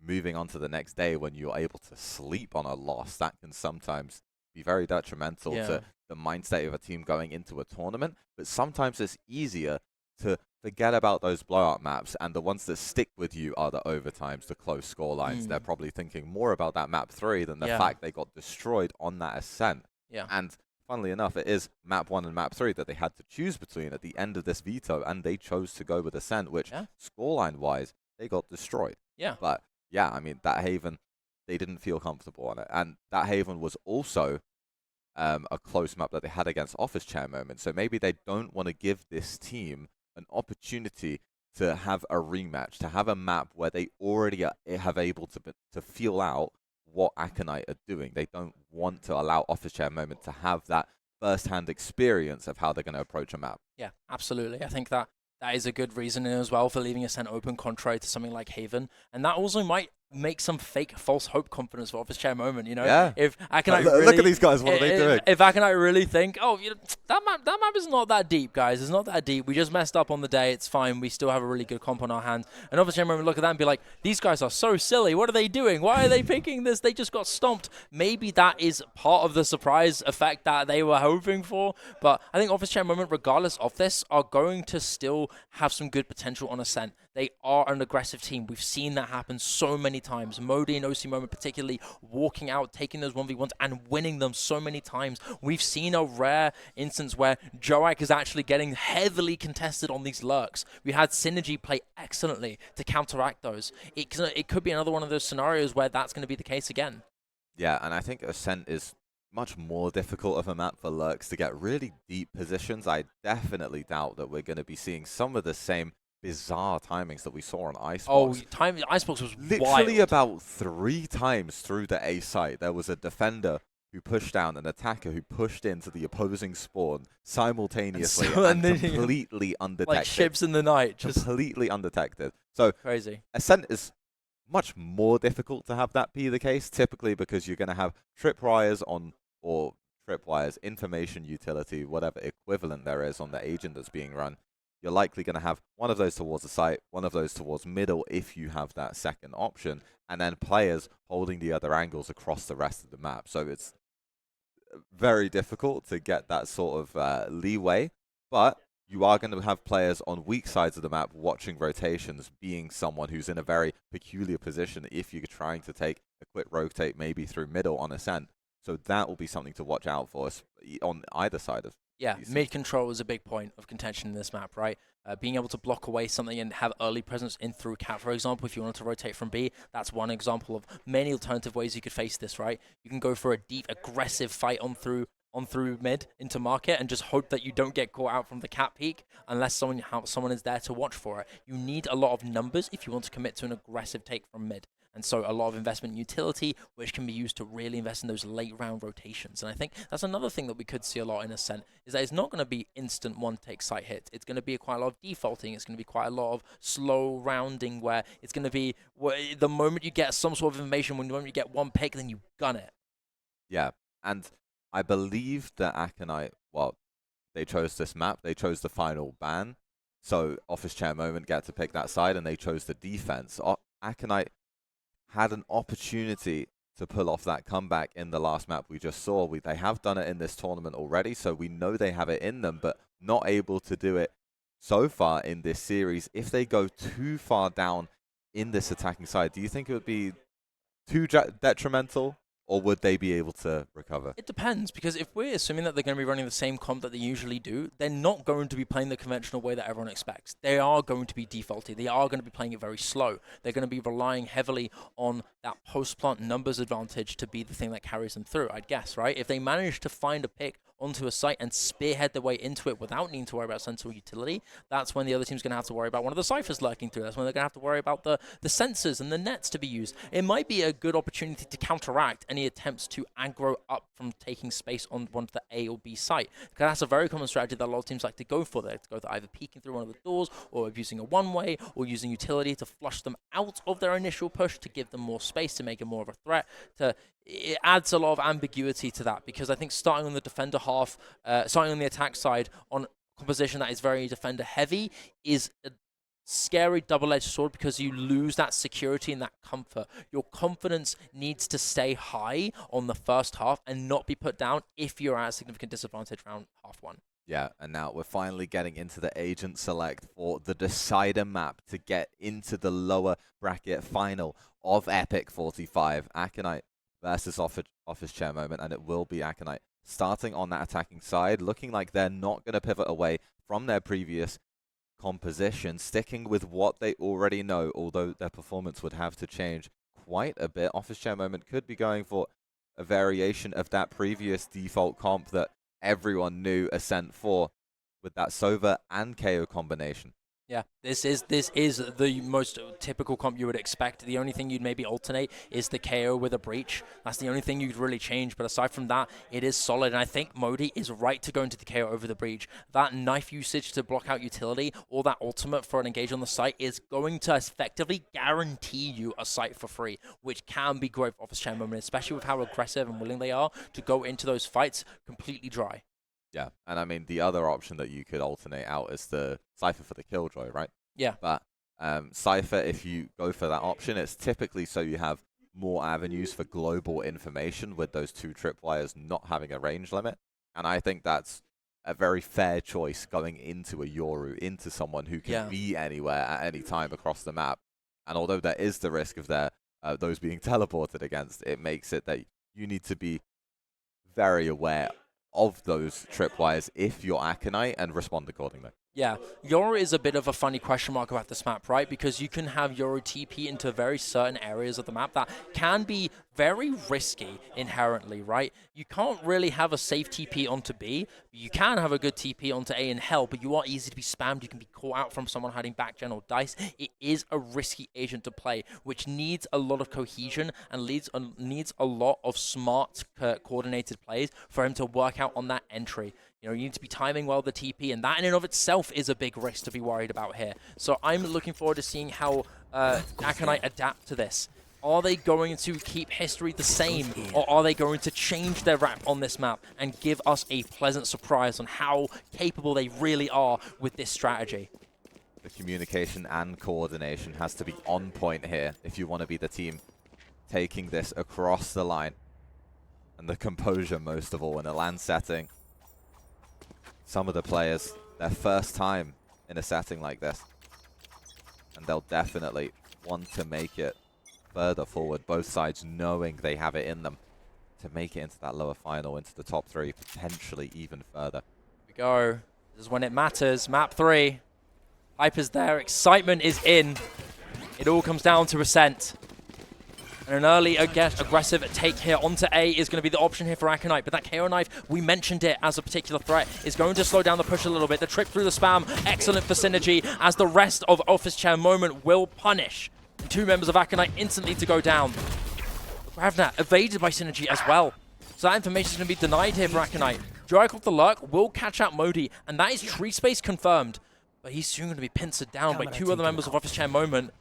moving on to the next day, when you're able to sleep on a loss. That can sometimes be very detrimental to the mindset of a team going into a tournament. But sometimes it's easier to forget about those blowout maps, and the ones that stick with you are the overtimes, the close score lines. They're probably thinking more about that map 3 than the fact they got destroyed on that Ascent. And funnily enough, it is map 1 and map 3 that they had to choose between at the end of this veto, and they chose to go with Ascent, which scoreline-wise, they got destroyed. But yeah, I mean, that Haven, they didn't feel comfortable on it. And that Haven was also a close map that they had against Office Chair Moment. So maybe they don't want to give this team an opportunity to have a rematch, to have a map where they already have able to feel out what Aconite are doing. They don't want to allow Office Chair Moment to have that first-hand experience of how they're going to approach a map. Yeah, absolutely. I think that is a good reasoning as well for leaving Ascent open, contrary to something like Haven. And that also might make some fake false hope confidence for Office Chair Moment, you know? Yeah. If Aconite look at these guys, what are they doing? If Aconite really think, oh, you know, that map is not that deep, guys. It's not that deep. We just messed up on the day. It's fine. We still have a really good comp on our hands. And Office Chair Moment look at that and be like, these guys are so silly. What are they doing? Why are they picking this? They just got stomped. Maybe that is part of the surprise effect that they were hoping for. But I think Office Chair Moment, regardless of this, are going to still have some good potential on Ascent. They are an aggressive team. We've seen that happen so many times. Modi and OC Moment particularly walking out, taking those 1v1s and winning them so many times. We've seen a rare instance where Joak is actually getting heavily contested on these lurks. We had Synergy play excellently to counteract those. It could be another one of those scenarios where that's going to be the case again. Yeah, and I think Ascent is much more difficult of a map for lurks to get really deep positions. I definitely doubt that we're going to be seeing some of the same bizarre timings that we saw on Icebox. Icebox was literally wild. About 3 times through the A site. There was a defender who pushed down, an attacker who pushed into the opposing spawn simultaneously and completely undetected. Like ships in the night. Just completely undetected. So crazy. Ascent is much more difficult to have that be the case, typically because you're going to have tripwires on, or tripwires, information utility, whatever equivalent there is on the agent that's being run. You're likely going to have one of those towards the site, one of those towards middle if you have that second option, and then players holding the other angles across the rest of the map. So it's very difficult to get that sort of leeway, but you are going to have players on weak sides of the map watching rotations, being someone who's in a very peculiar position if you're trying to take a quick rotate maybe through middle on Ascent. So that will be something to watch out for us on either side of. Yeah, mid control is a big point of contention in this map, right? Being able to block away something and have early presence in through cat, for example, if you wanted to rotate from B, that's one example of many alternative ways you could face this, right? You can go for a deep, aggressive fight on through mid into market and just hope that you don't get caught out from the cat peak unless someone is there to watch for it. You need a lot of numbers if you want to commit to an aggressive take from mid. And so a lot of investment in utility, which can be used to really invest in those late round rotations. And I think that's another thing that we could see a lot in Ascent, is that it's not going to be instant one-take site hits. It's going to be quite a lot of defaulting. It's going to be quite a lot of slow rounding, where it's going to be the moment you get some sort of information, when the moment you get one pick, then you gun it. Yeah, and I believe that Aconite, well, they chose this map. They chose the final ban. So Office Chair Moment get to pick that side, and they chose the defense. Aconite had an opportunity to pull off that comeback in the last map we just saw. They have done it in this tournament already, so we know they have it in them, but not able to do it so far in this series. If they go too far down in this attacking side, do you think it would be too detrimental? Or would they be able to recover? It depends, because if we're assuming that they're going to be running the same comp that they usually do, they're not going to be playing the conventional way that everyone expects. They are going to be defaulty. They are going to be playing it very slow. They're going to be relying heavily on that post-plant numbers advantage to be the thing that carries them through, I'd guess, right? If they manage to find a pick onto a site and spearhead their way into it without needing to worry about central utility, that's when the other team's going to have to worry about one of the ciphers lurking through. That's when they're going to have to worry about the sensors and the nets to be used. It might be a good opportunity to counteract any attempts to aggro up from taking space on one of the A or B site, because that's a very common strategy that a lot of teams like to go for. They like to go for either peeking through one of the doors, or using a one-way, or using utility to flush them out of their initial push to give them more space, to make it more of a threat. It adds a lot of ambiguity to that, because I think starting on the defender half, starting on the attack side on a composition that is very defender heavy is a scary double-edged sword, because you lose that security and that comfort. Your confidence needs to stay high on the first half and not be put down if you're at a significant disadvantage round half one. Yeah, and now we're finally getting into the agent select for the decider map to get into the lower bracket final of EPIC45. Aconite versus Office Chair Moment, and it will be Aconite starting on that attacking side, looking like they're not going to pivot away from their previous composition, sticking with what they already know, although their performance would have to change quite a bit. Office Chair Moment could be going for a variation of that previous default comp that everyone knew Ascent for, with that Sova and KO combination. Yeah, this is the most typical comp you would expect. The only thing you'd maybe alternate is the KO with a breach. That's the only thing you'd really change. But aside from that, it is solid. And I think Modi is right to go into the KO over the breach. That knife usage to block out utility, or that ultimate for an engage on the site, is going to effectively guarantee you a site for free, which can be great for Office Chair Moment, especially with how aggressive and willing they are to go into those fights completely dry. Yeah, and I mean, the other option that you could alternate out is the Cypher for the Killjoy, right? Yeah. But Cypher, if you go for that option, it's typically so you have more avenues for global information, with those two tripwires not having a range limit. And I think that's a very fair choice going into a Yoru, into someone who can be anywhere at any time across the map. And although there is the risk of those being teleported against, it makes it that you need to be very aware of those tripwires if you're Aconite and respond accordingly. Yeah, Yoru is a bit of a funny question mark about this map, right? Because you can have Yoru TP into very certain areas of the map that can be very risky inherently, right? You can't really have a safe TP onto B. You can have a good TP onto A in hell, but you are easy to be spammed. You can be caught out from someone hiding back gen or dice. It is a risky agent to play, which needs a lot of cohesion and needs a lot of smart, coordinated plays for him to work out on that entry. You know, you need to be timing well the TP, and that in and of itself is a big risk to be worried about here. So I'm looking forward to seeing how Aconite adapt to this. Are they going to keep history the same, or are they going to change their rap on this map and give us a pleasant surprise on how capable they really are with this strategy? The communication and coordination has to be on point here if you want to be the team taking this across the line. And the composure, most of all, in a LAN setting. Some of the players, their first time in a setting like this. And they'll definitely want to make it further forward, both sides knowing they have it in them to make it into that lower final, into the top three, potentially even further. Here we go. This is when it matters. Map 3. Hype is there. Excitement is in. It all comes down to Ascent. And an early aggressive take here onto A is going to be the option here for Aconite. But that KO knife, we mentioned it as a particular threat, is going to slow down the push a little bit. The trip through the spam, excellent for synergy, as the rest of Office Chair Moment will punish Two members of Aconite instantly to go down. Gravnat evaded by Synergy as well. So that information is going to be denied here for Aconite. Joak off the lurk will catch out Modi, and that is tree space confirmed. But he's soon going to be pincered down by two other members of Office Chair Moment.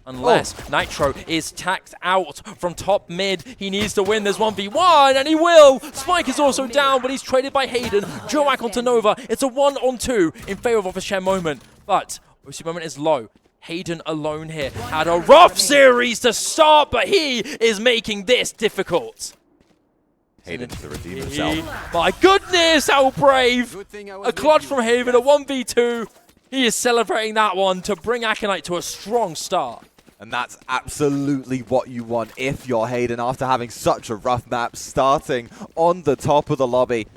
Unless Nitro is tacked out from top mid. He needs to win this 1v1, and he will! Spike is also down, but he's traded by Hayden. Joak onto Nova. It's a 1-on-2 in favor of Office Chair Moment. But OC Moment is low. Hayden alone here. Had a rough series to start, but he is making this difficult. Hayden to redeem himself. My goodness, how brave! A clutch from Hayden, a 1v2. He is celebrating that one to bring Aconite to a strong start. And that's absolutely what you want if you're Hayden after having such a rough map, starting on the top of the lobby.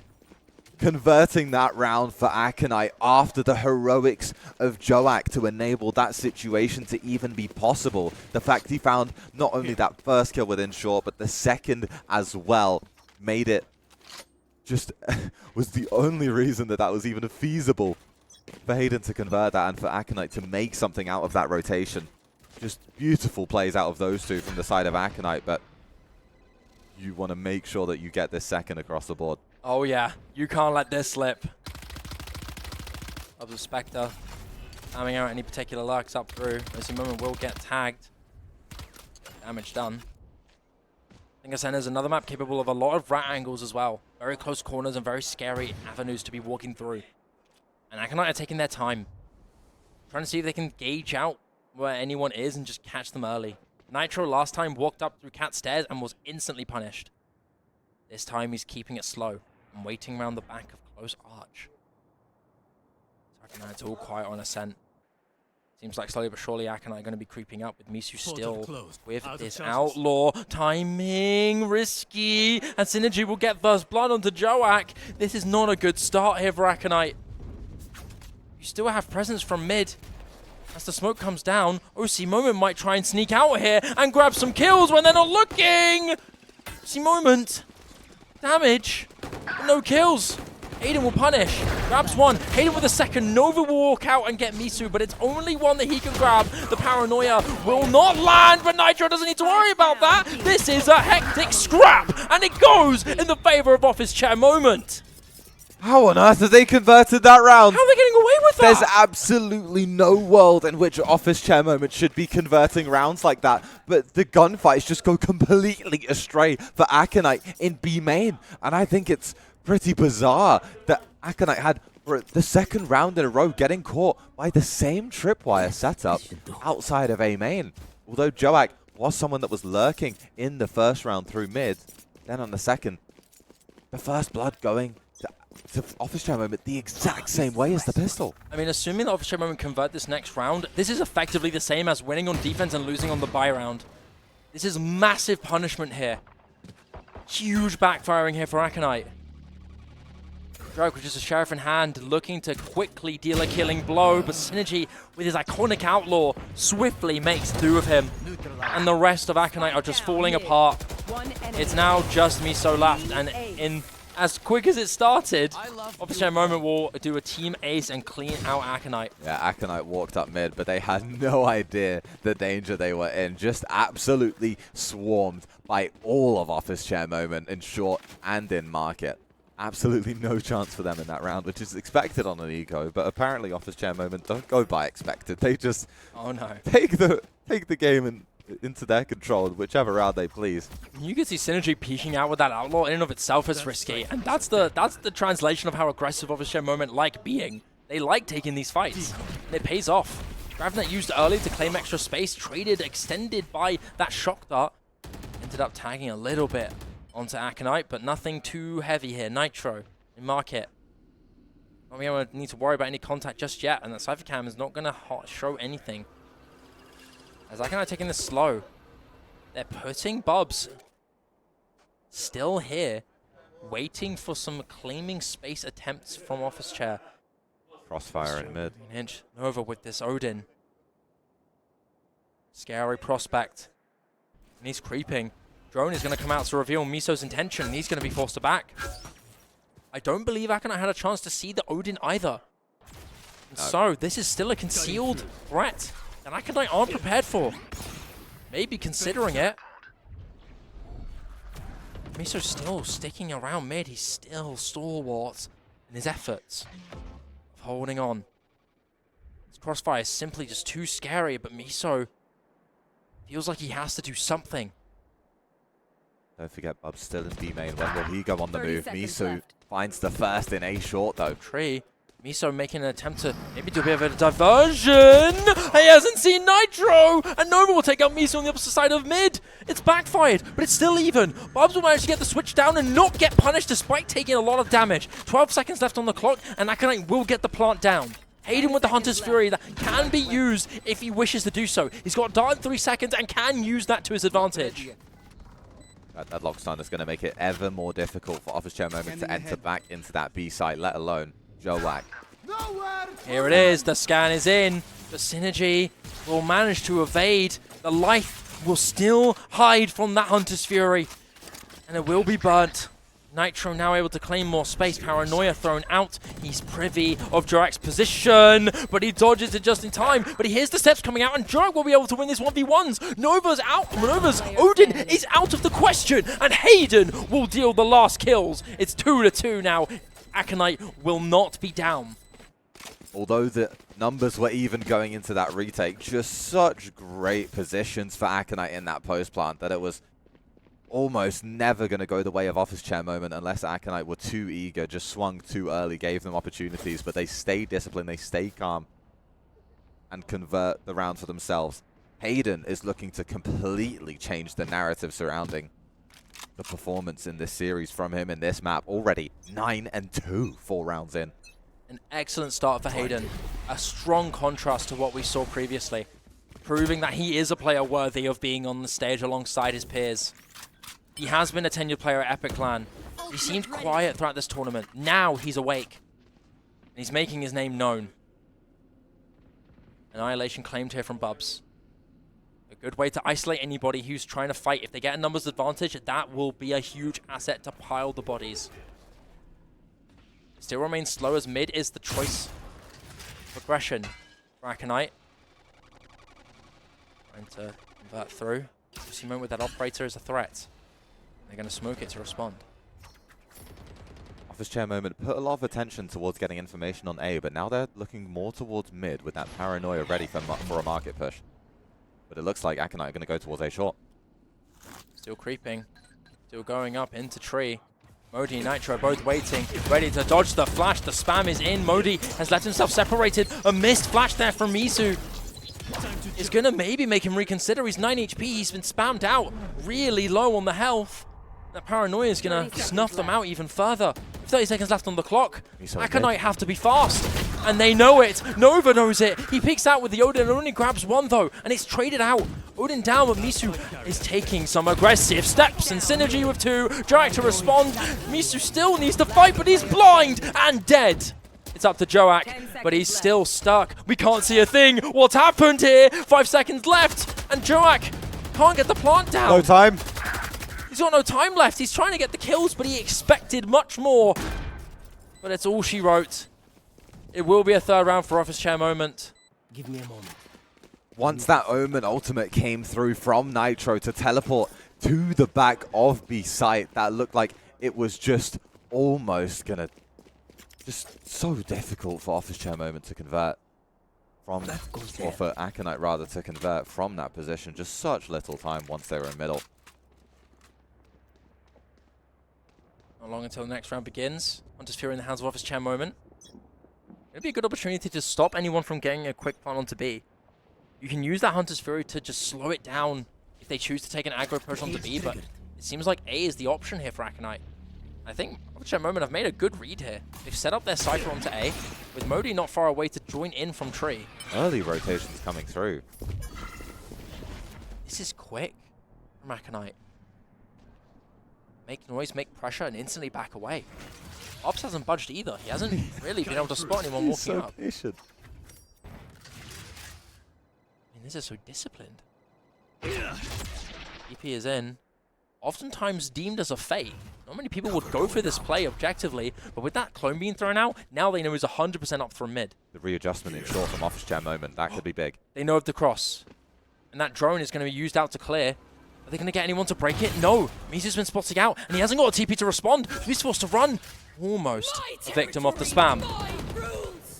Converting that round for Aconite after the heroics of Joak to enable that situation to even be possible. The fact he found not only that first kill within short, but the second as well, made it just was the only reason that that was even feasible for Hayden to convert that and for Aconite to make something out of that rotation. Just beautiful plays out of those two from the side of Aconite, but you want to make sure that you get this second across the board. Oh yeah, you can't let this slip. Of the Spectre, spamming out any particular lurks up through. OC Moment will get tagged. Damage done. I think Ascend is another map capable of a lot of rat angles as well. Very close corners and very scary avenues to be walking through. And Aconite are taking their time. Trying to see if they can gauge out where anyone is and just catch them early. Nitro last time walked up through Cat Stairs and was instantly punished. This time he's keeping it slow and waiting around the back of Close Arch. Aconite's all quiet on Ascent. Seems like slowly but surely Aconite are going to be creeping up with Misu still with this Outlaw. Timing risky, and Synergy will get first blood onto Joak. This is not a good start here for Aconite. You still have presence from mid. As the smoke comes down, OC Moment might try and sneak out here and grab some kills when they're not looking. OC Moment, damage, but no kills. Hayden will punish, grabs one. Hayden with a second. Nova will walk out and get Misu, but it's only one that he can grab. The Paranoia will not land, but Nitro doesn't need to worry about that. This is a hectic scrap, and it goes in the favor of Office Chair Moment. How on earth have they converted that round? How are they getting away with that? There's absolutely no world in which Office Chair Moment should be converting rounds like that. But the gunfights just go completely astray for Aconite in B main. And I think it's pretty bizarre that Aconite had for the second round in a row getting caught by the same tripwire setup outside of A main. Although Joak was someone that was lurking in the first round through mid, then on the second, the first blood going to Office Chair Moment the exact same way as the pistol. I mean, assuming that Office Chair Moment convert this next round, this is effectively the same as winning on defense and losing on the buy round. This is massive punishment here. Huge backfiring here for Aconite. Joak with just a Sheriff in hand, looking to quickly deal a killing blow, but Synergy with his iconic Outlaw swiftly makes do of him. And the rest of Aconite are just falling apart. It's now just Miso left, and in as quick as it started, Office Chair Moment will do a team ace and clean out Aconite. Yeah, Aconite walked up mid, but they had no idea the danger they were in. Just absolutely swarmed by all of Office Chair Moment in short and in market. Absolutely no chance for them in that round, which is expected on an eco, but apparently Office Chair Moment don't go by expected. They just take the game into their control, whichever round they please. You can see Synergy peeking out with that Outlaw in and of itself is risky, and that's the translation of how aggressive Office Chair Moment like being. They like taking these fights, and it pays off. Gravnet used early to claim extra space, traded, extended by that shock dart. Ended up tagging a little bit onto Aconite, but nothing too heavy here. Nitro in market. Not going to need to worry about any contact just yet, and that Cypher Cam is not going to show anything. As Aconite taking this slow, they're putting Bubs still here, waiting for some claiming space attempts from Office Chair. Crossfire in mid. Inch Nova with this Odin. Scary prospect. And he's creeping. Drone is going to come out to reveal Miso's intention, and he's going to be forced to back. I don't believe Aconite had a chance to see the Odin either. And so, this is still a concealed threat that Aconite aren't prepared for. maybe considering it. Miso still sticking around mid. He's still stalwart in his efforts of holding on. This crossfire is simply just too scary, but Miso feels like he has to do something. Don't forget, Bub's still in B main. When will he go on the move? 30 seconds Miso left. finds the first in A short, though. Tree. Miso making an attempt to maybe do a bit of a diversion. He hasn't seen Nitro! And Nova will take out Miso on the opposite side of mid. It's backfired, but it's still even. Bubs will manage to get the switch down and not get punished despite taking a lot of damage. 12 seconds left on the clock, and Aconite will get the plant down. Hayden with the Hunter's Fury that can be used if he wishes to do so. He's got Dart in 3 seconds and can use that to his advantage. That lock stun is going to make it ever more difficult for Office Chair Moment to enter back into that B site, let alone Joak. Here it is, the scan is in. The Synergy will manage to evade. The life will still hide from that Hunter's Fury. And it will be burnt. Nitro now able to claim more space. Paranoia thrown out. He's privy of Joak's position, but he dodges it just in time. But he hears the steps coming out, and Joak will be able to win this 1v1s. Nova's out. Nova's Odin is out of the question, and Hayden will deal the last kills. It's 2-2 now. Aconite will not be down. Although the numbers were even going into that retake, just such great positions for Aconite in that post plant that it was almost never going to go the way of Office Chair Moment unless Aconite were too eager, just swung too early, gave them opportunities, but they stay disciplined, they stay calm, and convert the round for themselves. Hayden is looking to completely change the narrative surrounding the performance in this series from him in this map. Already 9-2, 4 rounds in. An excellent start for Hayden. A strong contrast to what we saw previously, proving that he is a player worthy of being on the stage alongside his peers. He has been a tenured player at Epic Clan. He seemed quiet throughout this tournament. Now he's awake. And he's making his name known. Annihilation claimed here from Bubs. A good way to isolate anybody who's trying to fight. If they get a numbers advantage, that will be a huge asset to pile the bodies. Still remains slow as mid is the choice. Progression for Aconite. Trying to convert through. Sumo with that operator is a threat. They're going to smoke it to respond. Office Chair Moment put a lot of attention towards getting information on A, but now they're looking more towards mid with that Paranoia ready for a market push. But it looks like Aconite are going to go towards A short. Still creeping. Still going up into tree. Modi and Nitro both waiting, ready to dodge the flash. The spam is in. Modi has let himself separated. A missed flash there from Miso. Is going to maybe make him reconsider. He's 9 HP. He's been spammed out really low on the health. That Paranoia is going to snuff them out even further. 30 seconds left on the clock. Aconite have to be fast. And they know it. Nova knows it. He peeks out with the Odin and only grabs one though. And it's traded out. Odin down, but Miso is taking some aggressive steps. And Synergy with 2. Joak to respond. Miso still needs to fight, but he's blind and dead. It's up to Joak, but he's still stuck. We can't see a thing. What's happened here? 5 seconds left. And Joak can't get the plant down. No time. He's got no time left. He's trying to get the kills, but he expected much more. But it's all she wrote. It will be a third round for Office Chair Moment. Give me a moment. Once that Omen ultimate came through from Nitro to teleport to the back of B site, that looked like it was just almost gonna, just so difficult for Office Chair Moment to convert from, or for Aconite rather to convert from that position. Just such little time once they were in middle. Not long until the next round begins. Hunter's Fury in the hands of Office Chair Moment. It'd be a good opportunity to stop anyone from getting a quick plant onto B. You can use that Hunter's Fury to just slow it down if they choose to take an aggro push onto B, but it seems like A is the option here for Aconite. I think Office Chair Moment have made a good read here. They've set up their Cypher onto A, with Modi not far away to join in from tree. Early rotations coming through. This is quick from Aconite. Make noise, make pressure, and instantly back away. Ops hasn't budged either. He hasn't really been able to spot anyone walking up. Patient. I mean, this is so disciplined. EP is in. Oftentimes deemed as a fake. Not many people would go for this play objectively, but with that clone being thrown out, now they know he's 100% up from mid. The readjustment in short from Office Chair Moment, that could be big. They know of the cross. And that drone is going to be used out to clear. Are they going to get anyone to break it? No. Misu's been spotting out, and he hasn't got a TP to respond. He's forced to run. Almost a victim of the spam.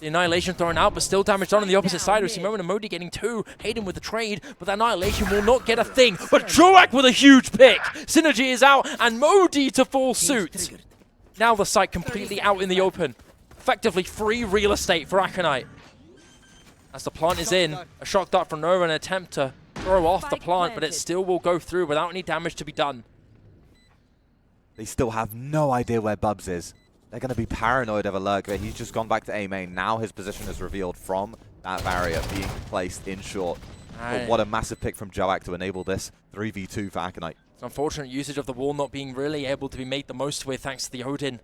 The Annihilation thrown out, but still damage done on the opposite side. We see Moment and Modi getting 2. Hayden with the trade, but that Annihilation will not get a thing. But Joak with a huge pick. Synergy is out, and Modi to full suit. Now the site completely out in the open. Effectively free real estate for Aconite. As the plant is in, a shock dart from Nova, an attempt to throw off the plant, but it still will go through without any damage to be done. They still have no idea where Bubs is. They're going to be paranoid of a lurk, but he's just gone back to A main. Now his position is revealed from that barrier being placed in short. But what a massive pick from Joak to enable this 3v2 for Aconite. It's unfortunate usage of the wall not being really able to be made the most with thanks to the Odin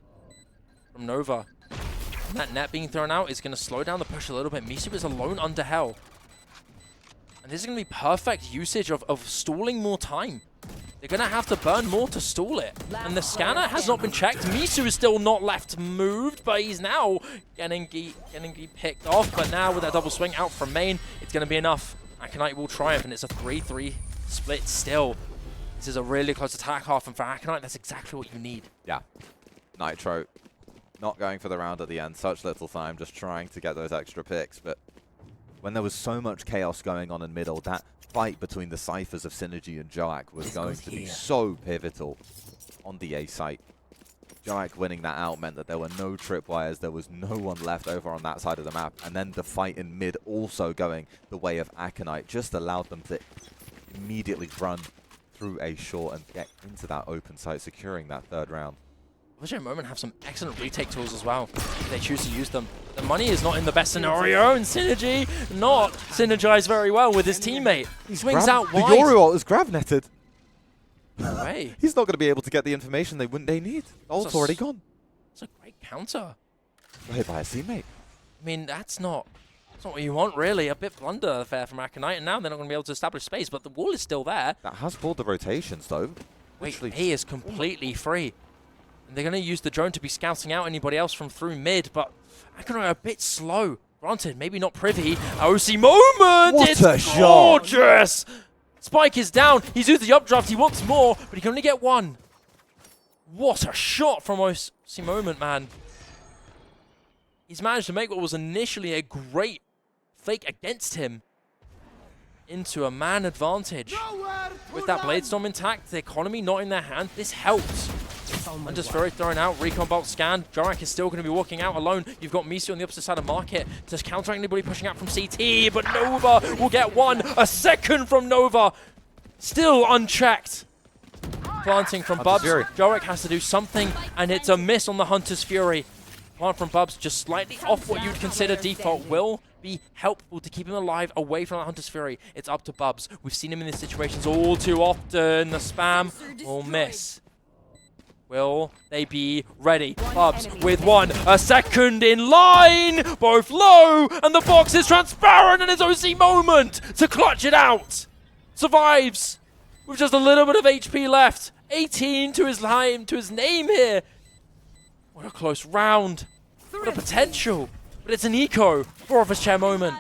from Nova. And that net being thrown out is going to slow down the push a little bit. Misu is alone under Hell. And this is going to be perfect usage of stalling more time. They're going to have to burn more to stall it. And the scanner has not been checked. Misu is still not left moved, but he's now getting picked off. But now with that double swing out from main, it's going to be enough. Aconite will triumph, and it's a 3-3 split still. This is a really close attack half, and for Aconite, that's exactly what you need. Yeah. Nitro not going for the round at the end. Such little time, just trying to get those extra picks. But when there was so much chaos going on in middle, that fight between the ciphers of Synergy and Joak was going to be so pivotal on the A site. Joak winning that out meant that there were no tripwires, there was no one left over on that side of the map, and then the fight in mid also going the way of Aconite just allowed them to immediately run through A short and get into that open site, securing that third round. Vision Moment have some excellent retake tools as well, if they choose to use them. The money is not in the best scenario, and Synergy not synergized very well with his teammate. He swings out wide. The Yoru ult is grav netted. No way. He's not going to be able to get the information they need. Ult's already gone. That's a great counter. Hit by a teammate. I mean, that's not what you want, really. A bit blunder affair from Aconite, and now they're not going to be able to establish space, but the wall is still there. That has pulled the rotations, though. Wait, he is completely free. And they're going to use the drone to be scouting out anybody else from through mid, but Aconite are a bit slow. Granted, maybe not privy. OC Moment! What it's a shot! Gorgeous! Spike is down. He's used the updraft. He wants more, but he can only get one. What a shot from OC Moment, man. He's managed to make what was initially a great fake against him into a man advantage. With that Blade Storm intact, the economy not in their hand, this helps. And just Fury thrown out, Recon Bolt scanned. Jorak is still going to be walking out alone. You've got Misu on the opposite side of market to counter anybody pushing out from CT, but Nova will get one. A second from Nova. Still unchecked. Planting from Bubs. Jorak has to do something, and it's a miss on the Hunter's Fury. Plant from Bubs, just slightly off what you'd consider default, will be helpful to keep him alive away from that Hunter's Fury. It's up to Bubs. We've seen him in these situations all too often. The spam will miss. Will they be ready? Bubs with one. A second in line. Both low. And the box is transparent. And it's OC Moment to clutch it out. Survives with just a little bit of HP left. 18 to his name here. What a close round. What a potential. But it's an eco for Office Chair Moment.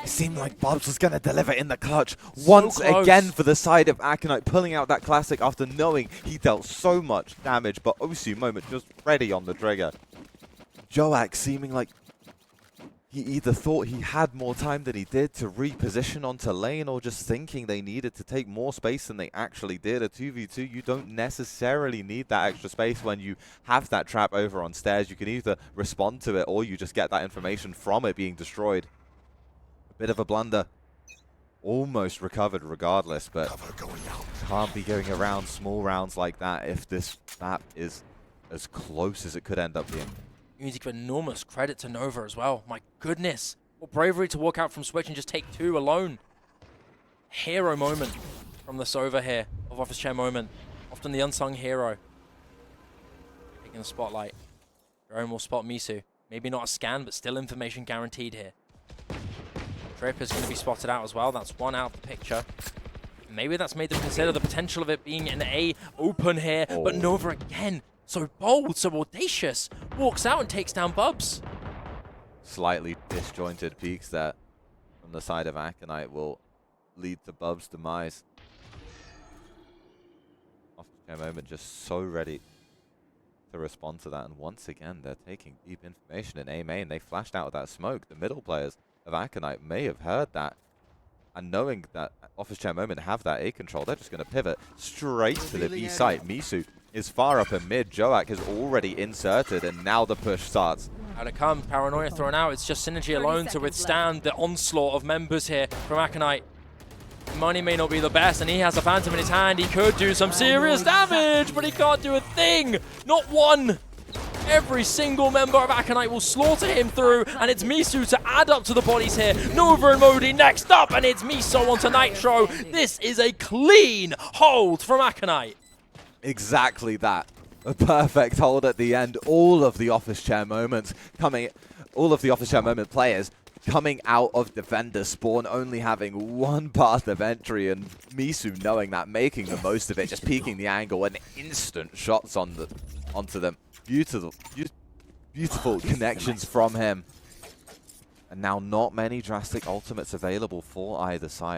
It seemed like Bubs was going to deliver in the clutch once again for the side of Aconite, pulling out that classic after knowing he dealt so much damage, but OC Moment just ready on the trigger. Joak seeming like he either thought he had more time than he did to reposition onto lane, or just thinking they needed to take more space than they actually did. A 2v2, you don't necessarily need that extra space when you have that trap over on stairs. You can either respond to it, or you just get that information from it being destroyed. Bit of a blunder. Almost recovered regardless, but can't be going around small rounds like that if this map is as close as it could end up being. You need to give enormous credit to Nova as well. My goodness. What bravery to walk out from Switch and just take 2 alone. Hero moment from the Sova here of Office Chair Moment. Often the unsung hero. Taking the spotlight. Drone will spot Misu. Maybe not a scan, but still information guaranteed here. Trip is going to be spotted out as well. That's one out of the picture. Maybe that's made them consider the potential of it being an A open here. Oh. But Nova again, so bold, so audacious. Walks out and takes down Bubs. Slightly disjointed peaks there from the side of Aconite will lead to Bub's demise. Office chair moment just so ready to respond to that, and once again they're taking deep information in A main. They flashed out of that smoke. The middle players of Aconite may have heard that, and knowing that Office Chair Moment have that A control, they're just going to pivot straight to the B site. Misu is far up in mid. Joak is already inserted, and now the push starts. Out it comes, Paranoia thrown out. It's just Synergy alone to withstand the onslaught of members here from Aconite. Money may not be the best, and he has a Phantom in his hand. He could do some serious damage, but he can't do a thing. Not one. Every single member of Aconite will slaughter him through, and it's Misu to add up to the bodies here. Nova and Modi next up, and it's Miso onto Nitro. This is a clean hold from Aconite. Exactly that. A perfect hold at the end. All of the Office Chair Moments coming, all of the Office Chair Moment players coming out of Defender spawn, only having one path of entry, and Misu knowing that, making the most of it, just peeking the angle, and instant shots onto them. Beautiful connections from him. And now not many drastic ultimates available for either side.